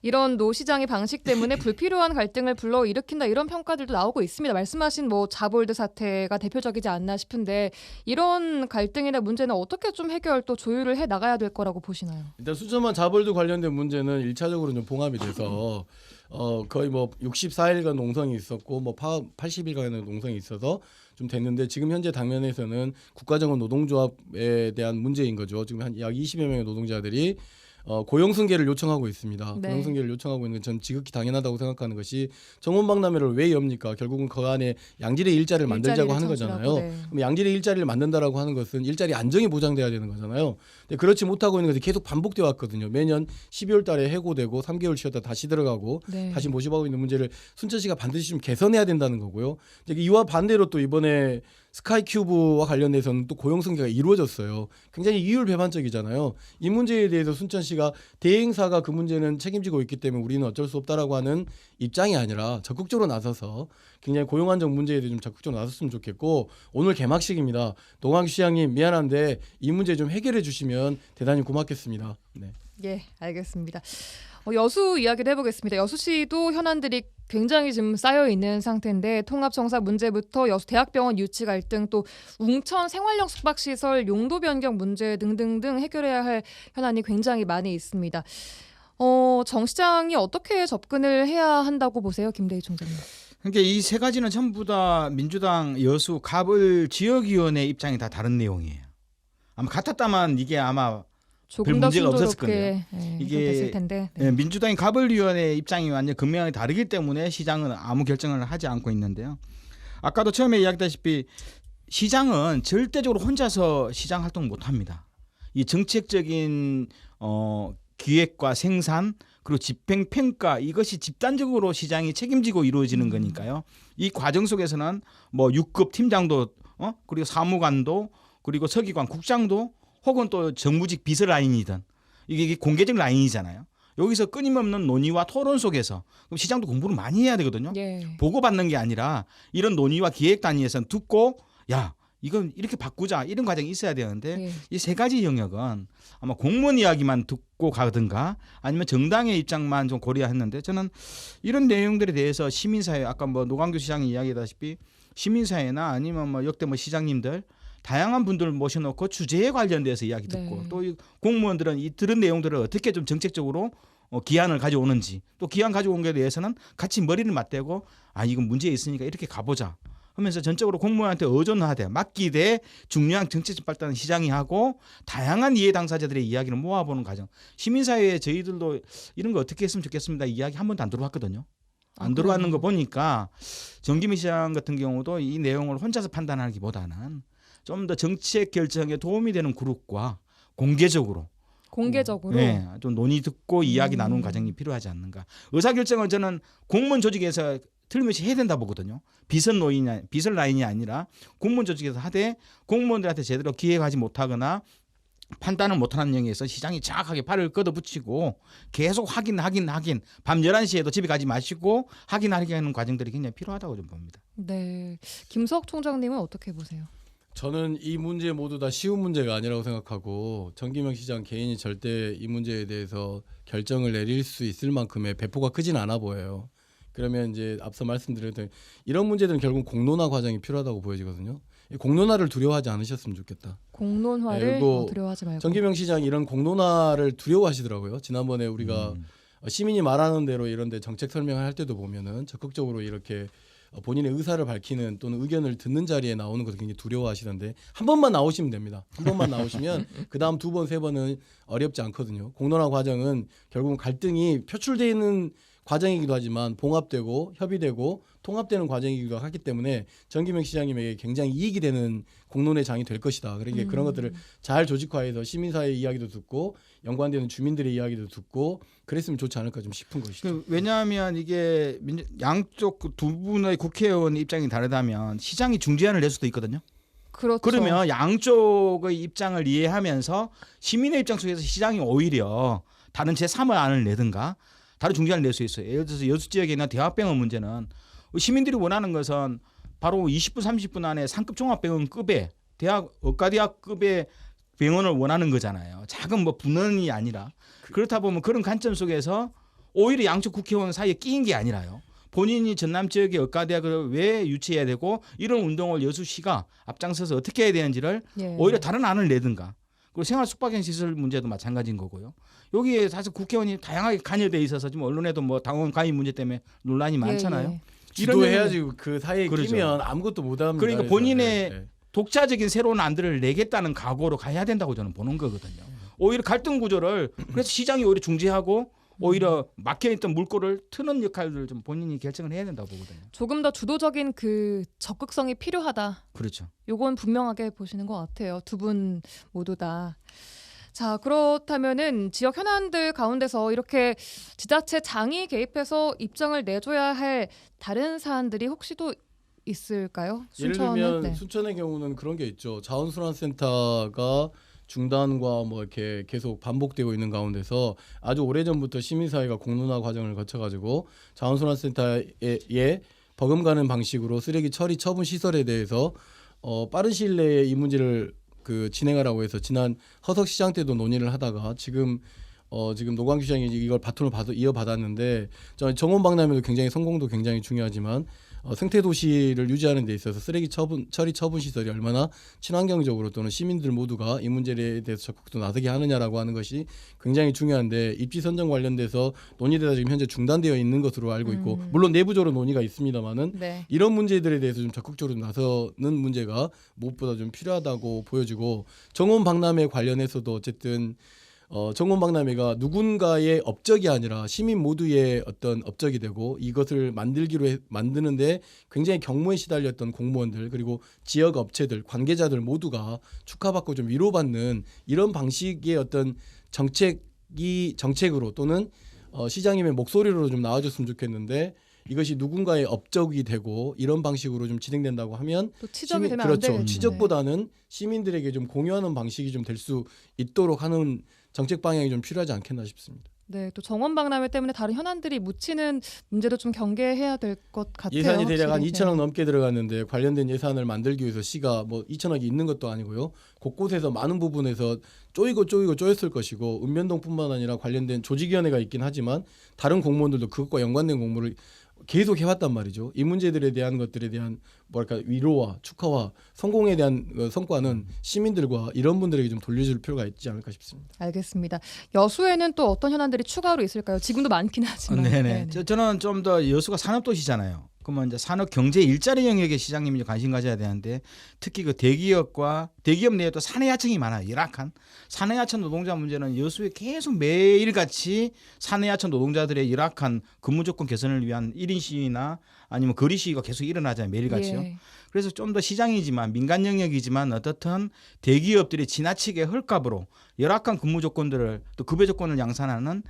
이런 노시장의 방식 때문에 불필요한 갈등을 불러 일으킨다 이런 평가들도 나오고 있습니다. 말씀하신 뭐 자볼드 사태가 대표적이지 않나 싶은데 이런 갈등이나 문제는 어떻게 좀 해결 또 조율을 해 나가야 될 거라고 보시나요? 일단 수저만 자볼드 관련된 문제는 1차적으로 좀 봉합이 돼서 거의 뭐 64일간 농성이 있었고 뭐 80일간의 농성이 있어서 좀 됐는데 지금 현재 당면에서는 국가정원 노동조합에 대한 문제인 거죠. 지금 한 약 20여 명의 노동자들이 고용승계를 요청하고 있습니다. 네. 고용승계를 요청하고 있는 건 전 지극히 당연하다고 생각하는 것이 정원박람회를 왜 엽니까? 결국은 그 안에 양질의 일자리를 만들자고 하는 거잖아요. 네. 그럼 양질의 일자리를 만든다라고 하는 것은 일자리 안정이 보장돼야 되는 거잖아요. 근데 그렇지 못하고 있는 것이 계속 반복되어 왔거든요. 매년 12월 달에 해고되고 3개월 쉬었다 다시 들어가고 네. 다시 모집하고 있는 문제를 순천시가 반드시 좀 개선해야 된다는 거고요. 이와 반대로 또 이번에 스카이큐브와 관련돼서는 또 고용승계가 이루어졌어요. 굉장히 이율배반적이잖아요. 이 문제에 대해서 순천시가 대행사가 그 문제는 책임지고 있기 때문에 우리는 어쩔 수 없다라고 하는 입장이 아니라 적극적으로 나서서 굉장히 고용안정 문제에 대해 좀 적극적으로 나섰으면 좋겠고 오늘 개막식입니다. 노광규 시장님 미안한데 이 문제 좀 해결해 주시면 대단히 고맙겠습니다. 네. 예, 알겠습니다. 여수 이야기를 해보겠습니다. 여수시도 현안들이 굉장히 지금 쌓여 있는 상태인데 통합청사 문제부터 여수 대학병원 유치 갈등 또 웅천 생활형 숙박시설 용도 변경 문제 등등등 해결해야 할 현안이 굉장히 많이 있습니다. 정 시장이 어떻게 접근을 해야 한다고 보세요, 김대희 총장님? 그러니까 이 세 가지는 전부 다 민주당 여수 갑을 지역위원회 입장이 다 다른 내용이에요. 아마 같았다만 이게 아마 조금 별 더 문제가 없었을 순조롭게 이게 됐을 텐데. 네. 민주당이 갑을위원회 입장이 완전 극명하게 다르기 때문에 시장은 아무 결정을 하지 않고 있는데요. 아까도 처음에 이야기했다시피 시장은 절대적으로 혼자서 시장 활동 못합니다. 이 정책적인 기획과 생산 그리고 집행 평가 이것이 집단적으로 시장이 책임지고 이루어지는 거니까요. 이 과정 속에서는 뭐 6급 팀장도 그리고 사무관도 그리고 서기관 국장도 혹은 또 정무직 비서 라인이든 이게 공개적 라인이잖아요. 여기서 끊임없는 논의와 토론 속에서 그럼 시장도 공부를 많이 해야 되거든요. 예. 보고받는 게 아니라 이런 논의와 기획 단위에서는 듣고 야 이건 이렇게 바꾸자 이런 과정이 있어야 되는데 예. 이 세 가지 영역은 아마 공무원 이야기만 듣고 가든가 아니면 정당의 입장만 좀 고려했는데 저는 이런 내용들에 대해서 시민사회 아까 뭐 노광규 시장이 이야기했다시피 시민사회나 아니면 뭐 역대 뭐 시장님들 다양한 분들을 모셔놓고 주제에 관련돼서 이야기 듣고 네. 또 이 공무원들은 이 들은 내용들을 어떻게 좀 정책적으로 기한을 가져오는지 또 기한 가져온 것에 대해서는 같이 머리를 맞대고 이건 문제 있으니까 이렇게 가보자 하면서 전적으로 공무원한테 의존하되 맡기되 중요한 정책적 발단은 시장이 하고 다양한 이해 당사자들의 이야기를 모아보는 과정. 시민사회에 저희들도 이런 거 어떻게 했으면 좋겠습니다. 이야기 한 번도 안 들어왔거든요. 안 들어왔는 거 보니까 정기민 시장 같은 경우도 이 내용을 혼자서 판단하기보다는 좀 더 정책 결정에 도움이 되는 그룹과 공개적으로 네, 좀 논의 듣고 이야기 나누는 과정이 필요하지 않는가. 의사결정은 저는 공무원 조직에서 틀림없이 해야 된다 보거든요. 비선 라인이 아니라 공무원 조직에서 하되 공무원들한테 제대로 기획하지 못하거나 판단을 못하는 영역에서 시장이 정확하게 팔을 걷어붙이고 계속 확인 밤 11시에도 집에 가지 마시고 확인하는 과정들이 굉장히 필요하다고 좀 봅니다. 네, 김석 총장님은 어떻게 보세요? 저는 이 문제 모두 다 쉬운 문제가 아니라고 생각하고 정기명 시장 개인이 절대 이 문제에 대해서 결정을 내릴 수 있을 만큼의 배포가 크진 않아 보여요. 그러면 이제 앞서 말씀드렸던 이런 문제들은 결국 공론화 과정이 필요하다고 보여지거든요. 이 공론화를 두려워하지 않으셨으면 좋겠다. 공론화를 두려워하지 말고. 정기명 시장이 이런 공론화를 두려워하시더라고요. 지난번에 우리가 시민이 말하는 대로 이런데 정책 설명을 할 때도 보면은 적극적으로 이렇게 본인의 의사를 밝히는 또는 의견을 듣는 자리에 나오는 것을 굉장히 두려워하시던데 한 번만 나오시면 됩니다. 한 번만 나오시면 그 다음 2번, 3번은 어렵지 않거든요. 공론화 과정은 결국은 갈등이 표출되어 있는 과정이기도 하지만 봉합되고 협의되고 통합되는 과정이기도 하기 때문에 정기명 시장님에게 굉장히 이익이 되는 공론의 장이 될 것이다. 그러니까 그런 것들을 잘 조직화해서 시민사회의 이야기도 듣고 연관되는 주민들의 이야기도 듣고 그랬으면 좋지 않을까 좀 싶은 것이죠. 왜냐하면 이게 양쪽 두 분의 국회의원 입장이 다르다면 시장이 중재안을 낼 수도 있거든요. 그렇죠. 그러면 양쪽의 입장을 이해하면서 시민의 입장 속에서 시장이 오히려 다른 제3의 내든가 다른 중재안을 낼 수 있어요. 예를 들어서 여수 지역에 있는 대학병원 문제는 시민들이 원하는 것은 바로 20분 30분 안에 상급 종합병원급의 대학 의과대학급의 병원을 원하는 거잖아요. 작은 뭐 분원이 아니라 그렇다 보면 그런 관점 속에서 오히려 양쪽 국회의원 사이에 끼인 게 아니라요. 본인이 전남 지역의 의과대학을 왜 유치해야 되고 이런 운동을 여수시가 앞장서서 어떻게 해야 되는지를 예. 오히려 다른 안을 내든가. 그리고 생활 숙박형 시설 문제도 마찬가지인 거고요. 여기에 사실 국회의원이 다양하게 관여돼 있어서 지금 언론에도 뭐 당원 가입 문제 때문에 논란이 많잖아요. 예. 주도해야지 그 사이에 그러죠. 끼면 아무것도 못합니다. 그러니까 그래서. 본인의 네. 독자적인 새로운 안들을 내겠다는 각오로 가야 된다고 저는 보는 거거든요. 오히려 갈등 구조를 그래서 시장이 오히려 중재하고 오히려 막혀있던 물꼬를 트는 역할을 좀 본인이 결정을 해야 된다고 보거든요. 조금 더 주도적인 그 적극성이 필요하다. 그렇죠. 요건 분명하게 보시는 것 같아요. 두 분 모두 다. 자, 그렇다면은 지역 현안들 가운데서 이렇게 지자체 장이 개입해서 입장을 내줘야 할 다른 사안들이 혹시 또 있을까요? 예를 순천은? 들면 네. 순천의 경우는 그런 게 있죠. 자원순환센터가 중단과 뭐 이렇게 계속 반복되고 있는 가운데서 아주 오래전부터 시민사회가 공론화 과정을 거쳐가지고 자원순환센터에 버금가는 방식으로 쓰레기 처리 처분 시설에 대해서 빠른 시일 내에 이 문제를 진행하라고 해서 지난 허석시장 때도 논의를 하다가 지금 노광규 시장이 이걸 바톤을 이어받았는데 정원박람회도 굉장히 성공도 굉장히 중요하지만 생태 도시를 유지하는 데 있어서 쓰레기 처리 처분 시설이 얼마나 친환경적으로 또는 시민들 모두가 이 문제에 대해서 적극도 나서게 하느냐라고 하는 것이 굉장히 중요한데 입지 선정 관련돼서 논의되다 지금 현재 중단되어 있는 것으로 알고 있고 물론 내부적으로 논의가 있습니다만은 네. 이런 문제들에 대해서 좀 적극적으로 나서는 문제가 무엇보다 좀 필요하다고 보여지고 정원박람회 관련해서도 어쨌든 정원박람회가 누군가의 업적이 아니라 시민 모두의 어떤 업적이 되고 이것을 만드는데 굉장히 경무에 시달렸던 공무원들 그리고 지역 업체들 관계자들 모두가 축하받고 좀 위로받는 이런 방식의 어떤 정책으로 또는 시장님의 목소리로 좀 나와줬으면 좋겠는데 이것이 누군가의 업적이 되고 이런 방식으로 좀 진행된다고 하면 또 치적이 되면 안 그렇죠. 되겠죠. 치적보다는 시민들에게 좀 공유하는 방식이 좀 될 수 있도록 하는 정책 방향이 좀 필요하지 않겠나 싶습니다. 네, 또 정원박람회 때문에 다른 현안들이 묻히는 문제도 좀 경계해야 될 것 같아요. 예산이 대략 한 확실히. 2천억 넘게 들어갔는데 관련된 예산을 만들기 위해서 시가 뭐 2천억이 있는 것도 아니고요. 곳곳에서 많은 부분에서 쪼였을 것이고 읍면동뿐만 아니라 관련된 조직위원회가 있긴 하지만 다른 공무원들도 그것과 연관된 공모를 계속 해왔단 말이죠. 이 문제들에 대한 것들에 대한 위로와 축하와 성공에 대한 성과는 시민들과 이런 분들에게 좀 돌려줄 필요가 있지 않을까 싶습니다. 알겠습니다. 여수에는 또 어떤 현안들이 추가로 있을까요? 지금도 많긴 하지만. 네네. 저는 좀 더 여수가 산업도시잖아요. 그러면 이제 산업 경제 일자리 영역에 시장님이 관심 가져야 되는데 특히 그 대기업 내에 또 사내하청이 많아요. 열악한 사내하청 노동자 문제는 여수에 계속 매일같이 사내하청 노동자들의 열악한 근무 조건 개선을 위한 1인 시위나 아니면 거리 시위가 계속 일어나잖아요. 매일같이요. 예. 그래서 좀 더 시장이지만 민간 영역이지만 어떻든 대기업들이 지나치게 헐값으로 열악한 근무 조건들을 또 급여 조건을 양산하는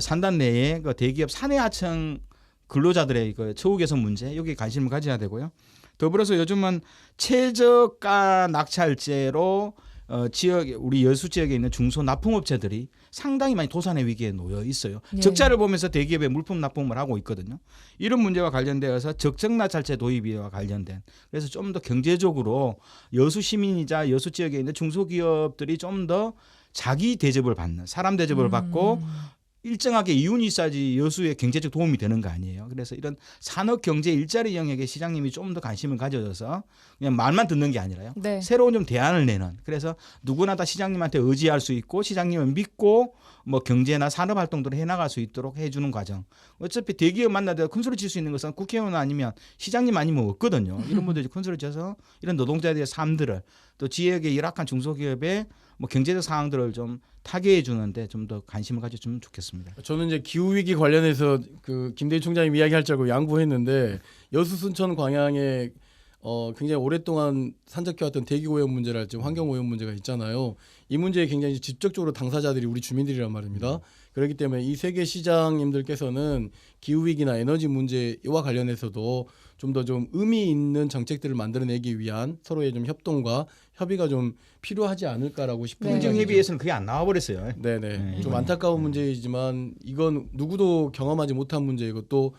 산단 내에 그 대기업 사내하청 근로자들의 그 처우 개선 문제 여기에 관심을 가져야 되고요. 더불어서 요즘은 최저가 낙찰제로 우리 여수 지역에 있는 중소 납품업체들이 상당히 많이 도산의 위기에 놓여 있어요. 예. 적자를 보면서 대기업에 물품 납품을 하고 있거든요. 이런 문제와 관련되어서 적정 낙찰제 도입과 관련된 그래서 좀 더 경제적으로 여수 시민이자 여수 지역에 있는 중소기업들이 좀 더 자기 대접을 받는 사람 대접을 받고 일정하게 이윤이 있어야지 여수에 경제적 도움이 되는 거 아니에요. 그래서 이런 산업 경제 일자리 영역에 시장님이 좀 더 관심을 가져줘서 그냥 말만 듣는 게 아니라요. 네. 새로운 좀 대안을 내는. 그래서 누구나 다 시장님한테 의지할 수 있고 시장님을 믿고 뭐 경제나 산업 활동들을 해나갈 수 있도록 해주는 과정. 어차피 대기업 만나다 큰 소리 칠 수 있는 것은 국회의원 아니면 시장님 아니면 없거든요. 이런 분들이 큰 소리 쳐서 이런 노동자들의 삶들을 또 지역의 열악한 중소기업의 뭐 경제적 상황들을 좀 타개해 주는데 좀 더 관심을 가져주면 좋겠습니다. 저는 이제 기후 위기 관련해서 김대희 총장님 이야기할 줄 알고 양보했는데 여수 순천 광양에 굉장히 오랫동안 산적해왔던 대기 오염 문제랄지 환경 오염 문제가 있잖아요. 이 문제에 굉장히 직접적으로 당사자들이 우리 주민들이란 말입니다. 그렇기 때문에 이 세 개 시장님들께서는 기후 위기나 에너지 문제와 관련해서도 좀 더 좀 의미 있는 정책들을 만들어내기 위한 서로의 좀 협동과 협의가 좀 필요하지 않을까라고 싶은 행정 생각이죠. 협의에서는 그게 안 나와버렸어요. 네네. 네, 좀 이번에. 안타까운 문제이지만 이건 누구도 경험하지 못한 문제이고 또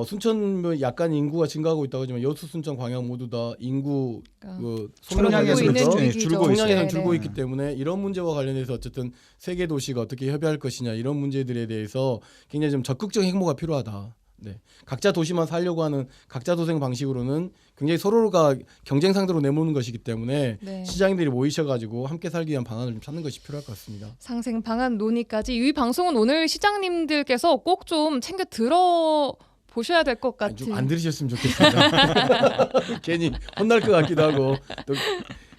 순천 뭐 약간 인구가 증가하고 있다고 하지만 여수, 순천, 광양 모두 다 인구 그 총량에서 줄고 있는 관련해서 위기죠. 줄고 있어요. 총량에서 네, 줄고 네. 있기 때문에 이런 문제와 관련해서 어쨌든 세계 도시가 어떻게 협의할 것이냐 이런 문제들에 대해서 굉장히 좀 적극적 행보가 필요하다. 네. 각자 도시만 살려고 하는 각자 도생 방식으로는 굉장히 서로가 경쟁 상대로 내모는 것이기 때문에 네. 시장님들이 모이셔가지고 함께 살기 위한 방안을 좀 찾는 것이 필요할 것 같습니다. 상생 방안 논의까지 이 방송은 오늘 시장님들께서 꼭 좀 챙겨 들어 보셔야 될 것 같은. 좀 안 들으셨으면 좋겠습니다. 괜히 혼날 것 같기도 하고 또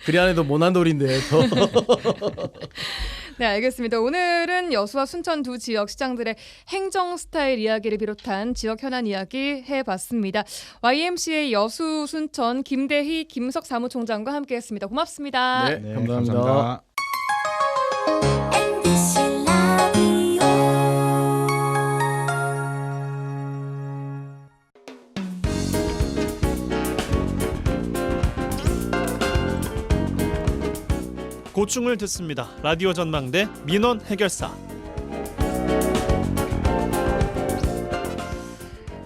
그리 안에도 모난돌인데 더. 네, 알겠습니다. 오늘은 여수와 순천 두 지역 시장들의 행정 스타일 이야기를 비롯한 지역 현안 이야기 해봤습니다. YMCA 여수 순천 김대희 김석 사무총장과 함께했습니다. 고맙습니다. 네, 네, 감사합니다. 감사합니다. MBC 라디오 고충을 듣습니다. 라디오 전망대 민원 해결사.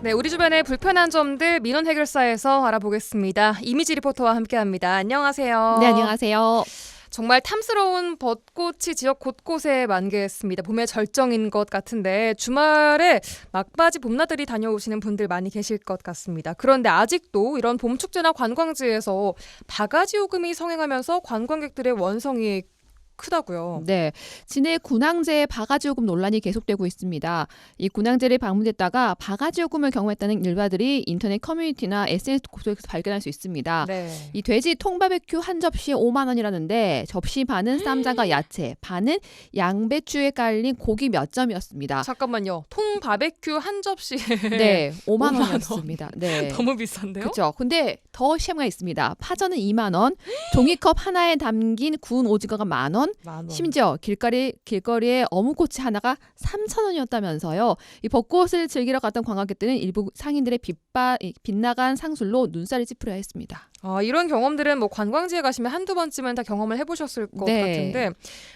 네, 우리 주변의 불편한 점들 민원 해결사에서 알아보겠습니다. 이미지 리포터와 함께합니다. 안녕하세요. 네, 안녕하세요. 정말 탐스러운 벚꽃이 지역 곳곳에 만개했습니다. 봄의 절정인 것 같은데 주말에 막바지 봄나들이 다녀오시는 분들 많이 계실 것 같습니다. 그런데 아직도 이런 봄축제나 관광지에서 바가지 요금이 성행하면서 관광객들의 원성이 크다고요. 네, 진해 군항제의 바가지 요금 논란이 계속되고 있습니다. 이 군항제를 방문했다가 바가지 요금을 경험했다는 일가들이 인터넷 커뮤니티나 SNS 곳에서 발견할 수 있습니다. 네. 이 돼지 통바베큐 한 접시에 5만 원이라는데 접시 반은 쌈장과 야채, 반은 양배추에 깔린 고기 몇 점이었습니다. 잠깐만요. 통 바베큐 한 접시에 네, 5만 5만 원이었습니다. 네. 너무 비싼데요? 그렇죠. 근데 더 시험가 있습니다. 파전은 2만 원, 종이컵 하나에 담긴 구운 오징어가 만 원, 만 원. 심지어 길거리에 어묵꼬치 하나가 3,000원이었다면서요. 이 벚꽃을 즐기러 갔던 관광객들은 일부 상인들의 빗나간 상술로 눈살을 찌푸려야 했습니다. 아, 이런 경험들은 뭐 관광지에 가시면 한두 번쯤은 다 경험을 해보셨을 것 네. 같은데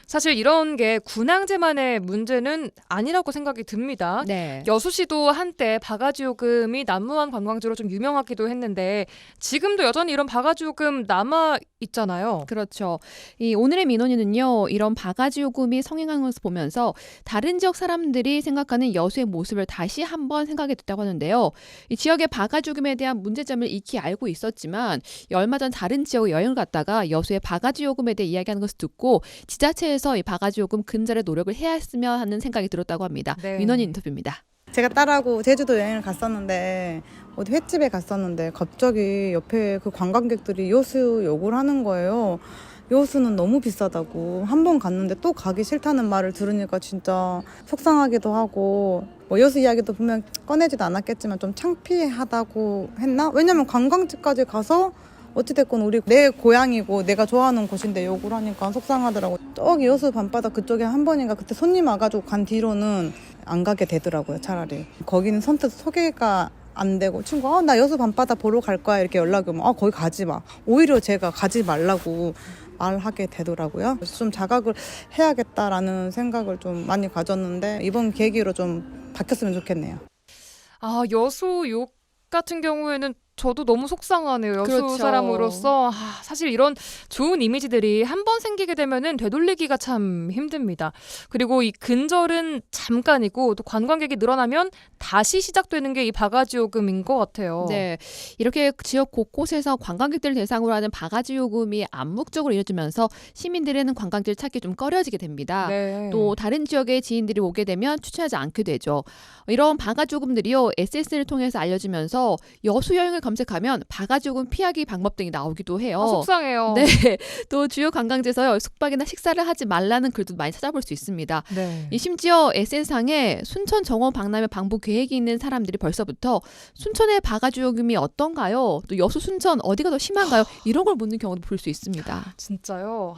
사실 이런 게 군항제만의 문제는 아니라고 생각이 듭니다. 네. 여수시도 한때 바가지 요금이 난무한 관광지로 좀 유명하기도 했는데 지금도 여전히 이런 바가지 요금 남아 있잖아요. 그렇죠. 이 오늘의 민원인은요. 이런 바가지 요금이 성행하는 것을 보면서 다른 지역 사람들이 생각하는 여수의 모습을 다시 한번 생각해 뒀다고 하는데요. 이 지역의 바가지 요금에 대한 문제점을 익히 알고 있었지만 얼마 전 다른 지역에 여행을 갔다가 여수의 바가지 요금에 대해 이야기하는 것을 듣고 지자체에서 이 바가지 요금 근절의 노력을 해야 했으면 하는 생각이 들었다고 합니다. 네. 민원인 인터뷰입니다. 제가 딸하고 제주도 여행을 갔었는데 어디 횟집에 갔었는데 갑자기 옆에 그 관광객들이 여수 욕을 하는 거예요. 여수는 너무 비싸다고. 한 번 갔는데 또 가기 싫다는 말을 들으니까 진짜 속상하기도 하고 뭐 여수 이야기도 분명 꺼내지도 않았겠지만 좀 창피하다고 했나? 왜냐면 관광지까지 가서 어찌됐건 내 고향이고 내가 좋아하는 곳인데 욕을 하니까 속상하더라고. 저기 여수 밤바다 그쪽에 한 번인가 그때 손님 와가지고 간 뒤로는 안 가게 되더라고요. 차라리 거기는 선뜻 소개가 안 되고 친구가 나 여수 밤바다 보러 갈 거야 이렇게 연락이 오면 거기 가지 마. 오히려 제가 가지 말라고 말하게 되더라고요. 좀 자각을 해야겠다라는 생각을 좀 많이 가졌는데 이번 계기로 좀 바뀌었으면 좋겠네요. 아, 여수 욕 같은 경우에는 저도 너무 속상하네요. 여수 그렇죠. 사람으로서 사실 이런 좋은 이미지들이 한 번 생기게 되면은 되돌리기가 참 힘듭니다. 그리고 이 근절은 잠깐이고 또 관광객이 늘어나면 다시 시작되는 게 이 바가지 요금인 것 같아요. 네, 이렇게 지역 곳곳에서 관광객들을 대상으로 하는 바가지 요금이 암묵적으로 이어지면서 시민들은 관광지를 찾기 좀 꺼려지게 됩니다. 네. 또 다른 지역의 지인들이 오게 되면 추천하지 않게 되죠. 이런 바가지 요금들이요 SNS를 통해서 알려지면서 여수 여행을 검색하면 바가지 요금 피하기 방법 등이 나오기도 해요. 아, 속상해요. 네, 또 주요 관광지에서 숙박이나 식사를 하지 말라는 글도 많이 찾아볼 수 있습니다. 네. 이 심지어 SNS상에 순천 정원 박람회 방문 계획이 있는 사람들이 벌써부터 순천의 바가지 요금이 어떤가요? 또 여수 순천 어디가 더 심한가요? 이런 걸 묻는 경우도 볼 수 있습니다. 진짜요?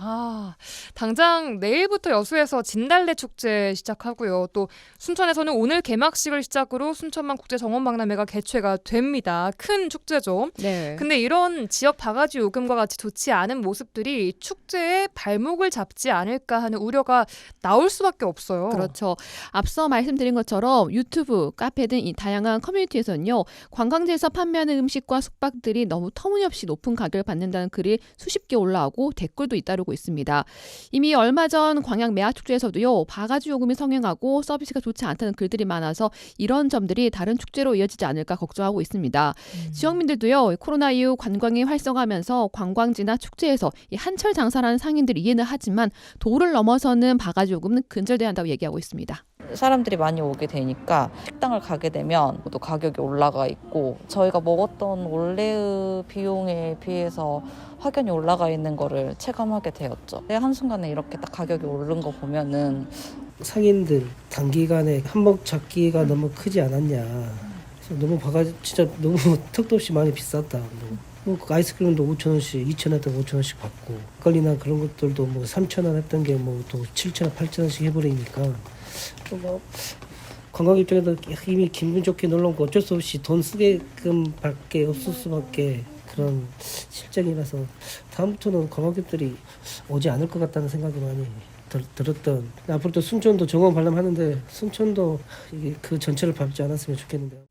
당장 내일부터 여수에서 진달래 축제 시작하고요. 또 순천에서는 오늘 개막식을 시작으로 순천만 국제정원박람회가 개최가 됩니다. 큰 축제죠. 네. 근데 이런 지역 바가지 요금과 같이 좋지 않은 모습들이 축제에 발목을 잡지 않을까 하는 우려가 나올 수밖에 없어요. 그렇죠. 앞서 말씀드린 것처럼 유튜브, 카페 등 이 다양한 커뮤니티에서는요. 관광지에서 판매하는 음식과 숙박들이 너무 터무니없이 높은 가격을 받는다는 글이 수십 개 올라오고 댓글도 잇따르고 있습니다. 이미 얼마 전 광양 매화축제에서도요. 바가지 요금이 성행하고 서비스가 좋지 않다는 글들이 많아서 이런 점들이 다른 축제로 이어지지 않을까 걱정하고 있습니다. 지역민들도요. 코로나 이후 관광이 활성화하면서 관광지나 축제에서 이 한철 장사라는 상인들이 이해는 하지만 도를 넘어서는 바가지 요금은 근절돼야 한다고 얘기하고 있습니다. 사람들이 많이 오게 되니까 식당을 가게 되면 또 가격이 올라가 있고 저희가 먹었던 원래의 비용에 비해서 확연히 올라가 있는 거를 체감하게 되었죠. 한순간에 이렇게 딱 가격이 오른 거 보면은 상인들 단기간에 한몫 잡기가 너무 크지 않았냐. 그래서 너무 바가지 진짜 너무 턱도 없이 많이 비쌌다. 뭐 아이스크림도 5,000원씩, 2,000원대 5,000원씩 받고 막걸리나 그런 것들도 뭐 3,000원 했던 게 뭐 또 7,000원, 8,000원씩 해버리니까 뭐 관광 입장에서 이미 기분 좋게 놀러 온 거 어쩔 수 없이 돈 쓰게끔 밖에 없을 수밖에 그런 실정이라서 다음부터는 관광객들이 오지 않을 것 같다는 생각이 많이 들었던. 앞으로 또 순천도 정원 관람하는데 순천도 이게 그 전체를 밟지 않았으면 좋겠는데요.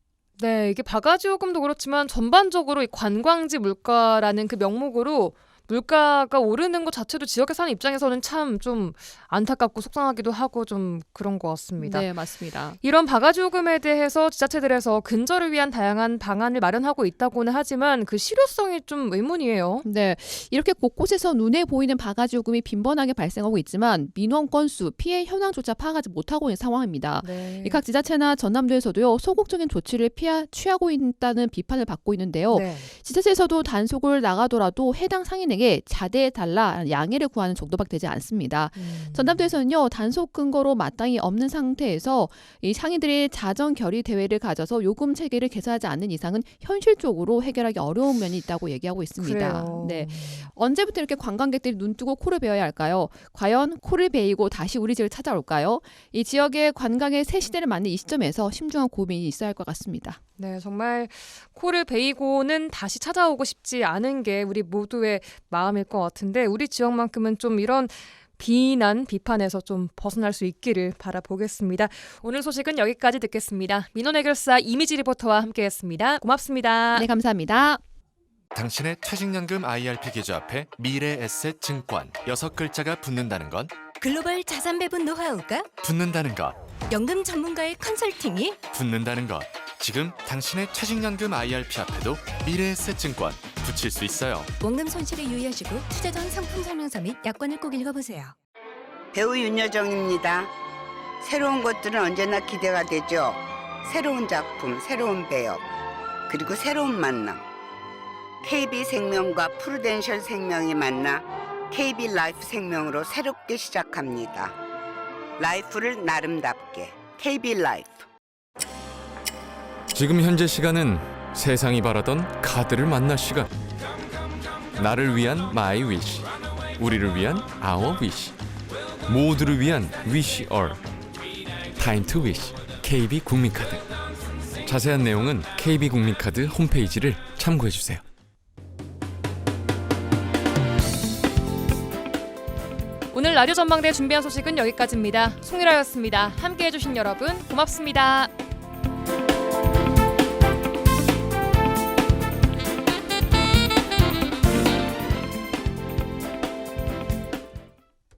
네, 이게 바가지 요금도 그렇지만 전반적으로 이 관광지 물가라는 그 명목으로 물가가 오르는 것 자체도 지역에 사는 입장에서는 참 좀 안타깝고 속상하기도 하고 좀 그런 것 같습니다. 네, 맞습니다. 이런 바가지 요금에 대해서 지자체들에서 근절을 위한 다양한 방안을 마련하고 있다고는 하지만 그 실효성이 좀 의문이에요. 네, 이렇게 곳곳에서 눈에 보이는 바가지 요금이 빈번하게 발생하고 있지만 민원 건수, 피해 현황조차 파악하지 못하고 있는 상황입니다. 네. 이 각 지자체나 전남도에서도요 소극적인 조치를 취하고 있다는 비판을 받고 있는데요. 네. 지자체에서도 단속을 나가더라도 해당 상인에게 자대해달라 양해를 구하는 정도밖에 되지 않습니다. 전남도에서는요 단속 근거로 마땅히 없는 상태에서 이 상인들이 자정 결의 대회를 가져서 요금 체계를 개선하지 않는 이상은 현실적으로 해결하기 어려운 면이 있다고 얘기하고 있습니다. 그래요. 네, 언제부터 이렇게 관광객들이 눈 뜨고 코를 베어야 할까요? 과연 코를 베이고 다시 우리 집을 찾아올까요? 이 지역의 관광의 새 시대를 맞는 이 시점에서 심중한 고민이 있어야 할 것 같습니다. 네, 정말 코를 베이고는 다시 찾아오고 싶지 않은 게 우리 모두의 마음일 것 같은데 우리 지역만큼은 좀 이런 비난, 비판에서 좀 벗어날 수 있기를 바라보겠습니다. 오늘 소식은 여기까지 듣겠습니다. 민원 해결사 이미지 리포터와 함께했습니다. 고맙습니다. 네, 감사합니다. 당신의 퇴직연금 IRP 계좌 앞에 미래에셋증권 6글자가 붙는다는 건 글로벌 자산 배분 노하우가 붙는다는 것, 연금 전문가의 컨설팅이 붙는다는 것. 지금 당신의 퇴직연금 IRP 앞에도 미래에셋증권 붙일 수 있어요. 원금 손실에 유의하시고 투자 전 상품 설명서 및 약관을 꼭 읽어보세요. 배우 윤여정입니다. 새로운 것들은 언제나 기대가 되죠. 새로운 작품, 새로운 배역, 그리고 새로운 만남. KB생명과 프루덴셜 생명이 만나 KB라이프 생명으로 새롭게 시작합니다. 라이프를 나름답게 KB라이프. 지금 현재 시간은 세상이 바라던 카드를 만날 시간. 나를 위한 My Wish, 우리를 위한 Our Wish, 모두를 위한 Wish All. Time to Wish, KB국민카드. 자세한 내용은 KB국민카드 홈페이지를 참고해주세요. 오늘 라디오 전망대 준비한 소식은 여기까지입니다. 송유라였습니다. 함께해주신 여러분 고맙습니다.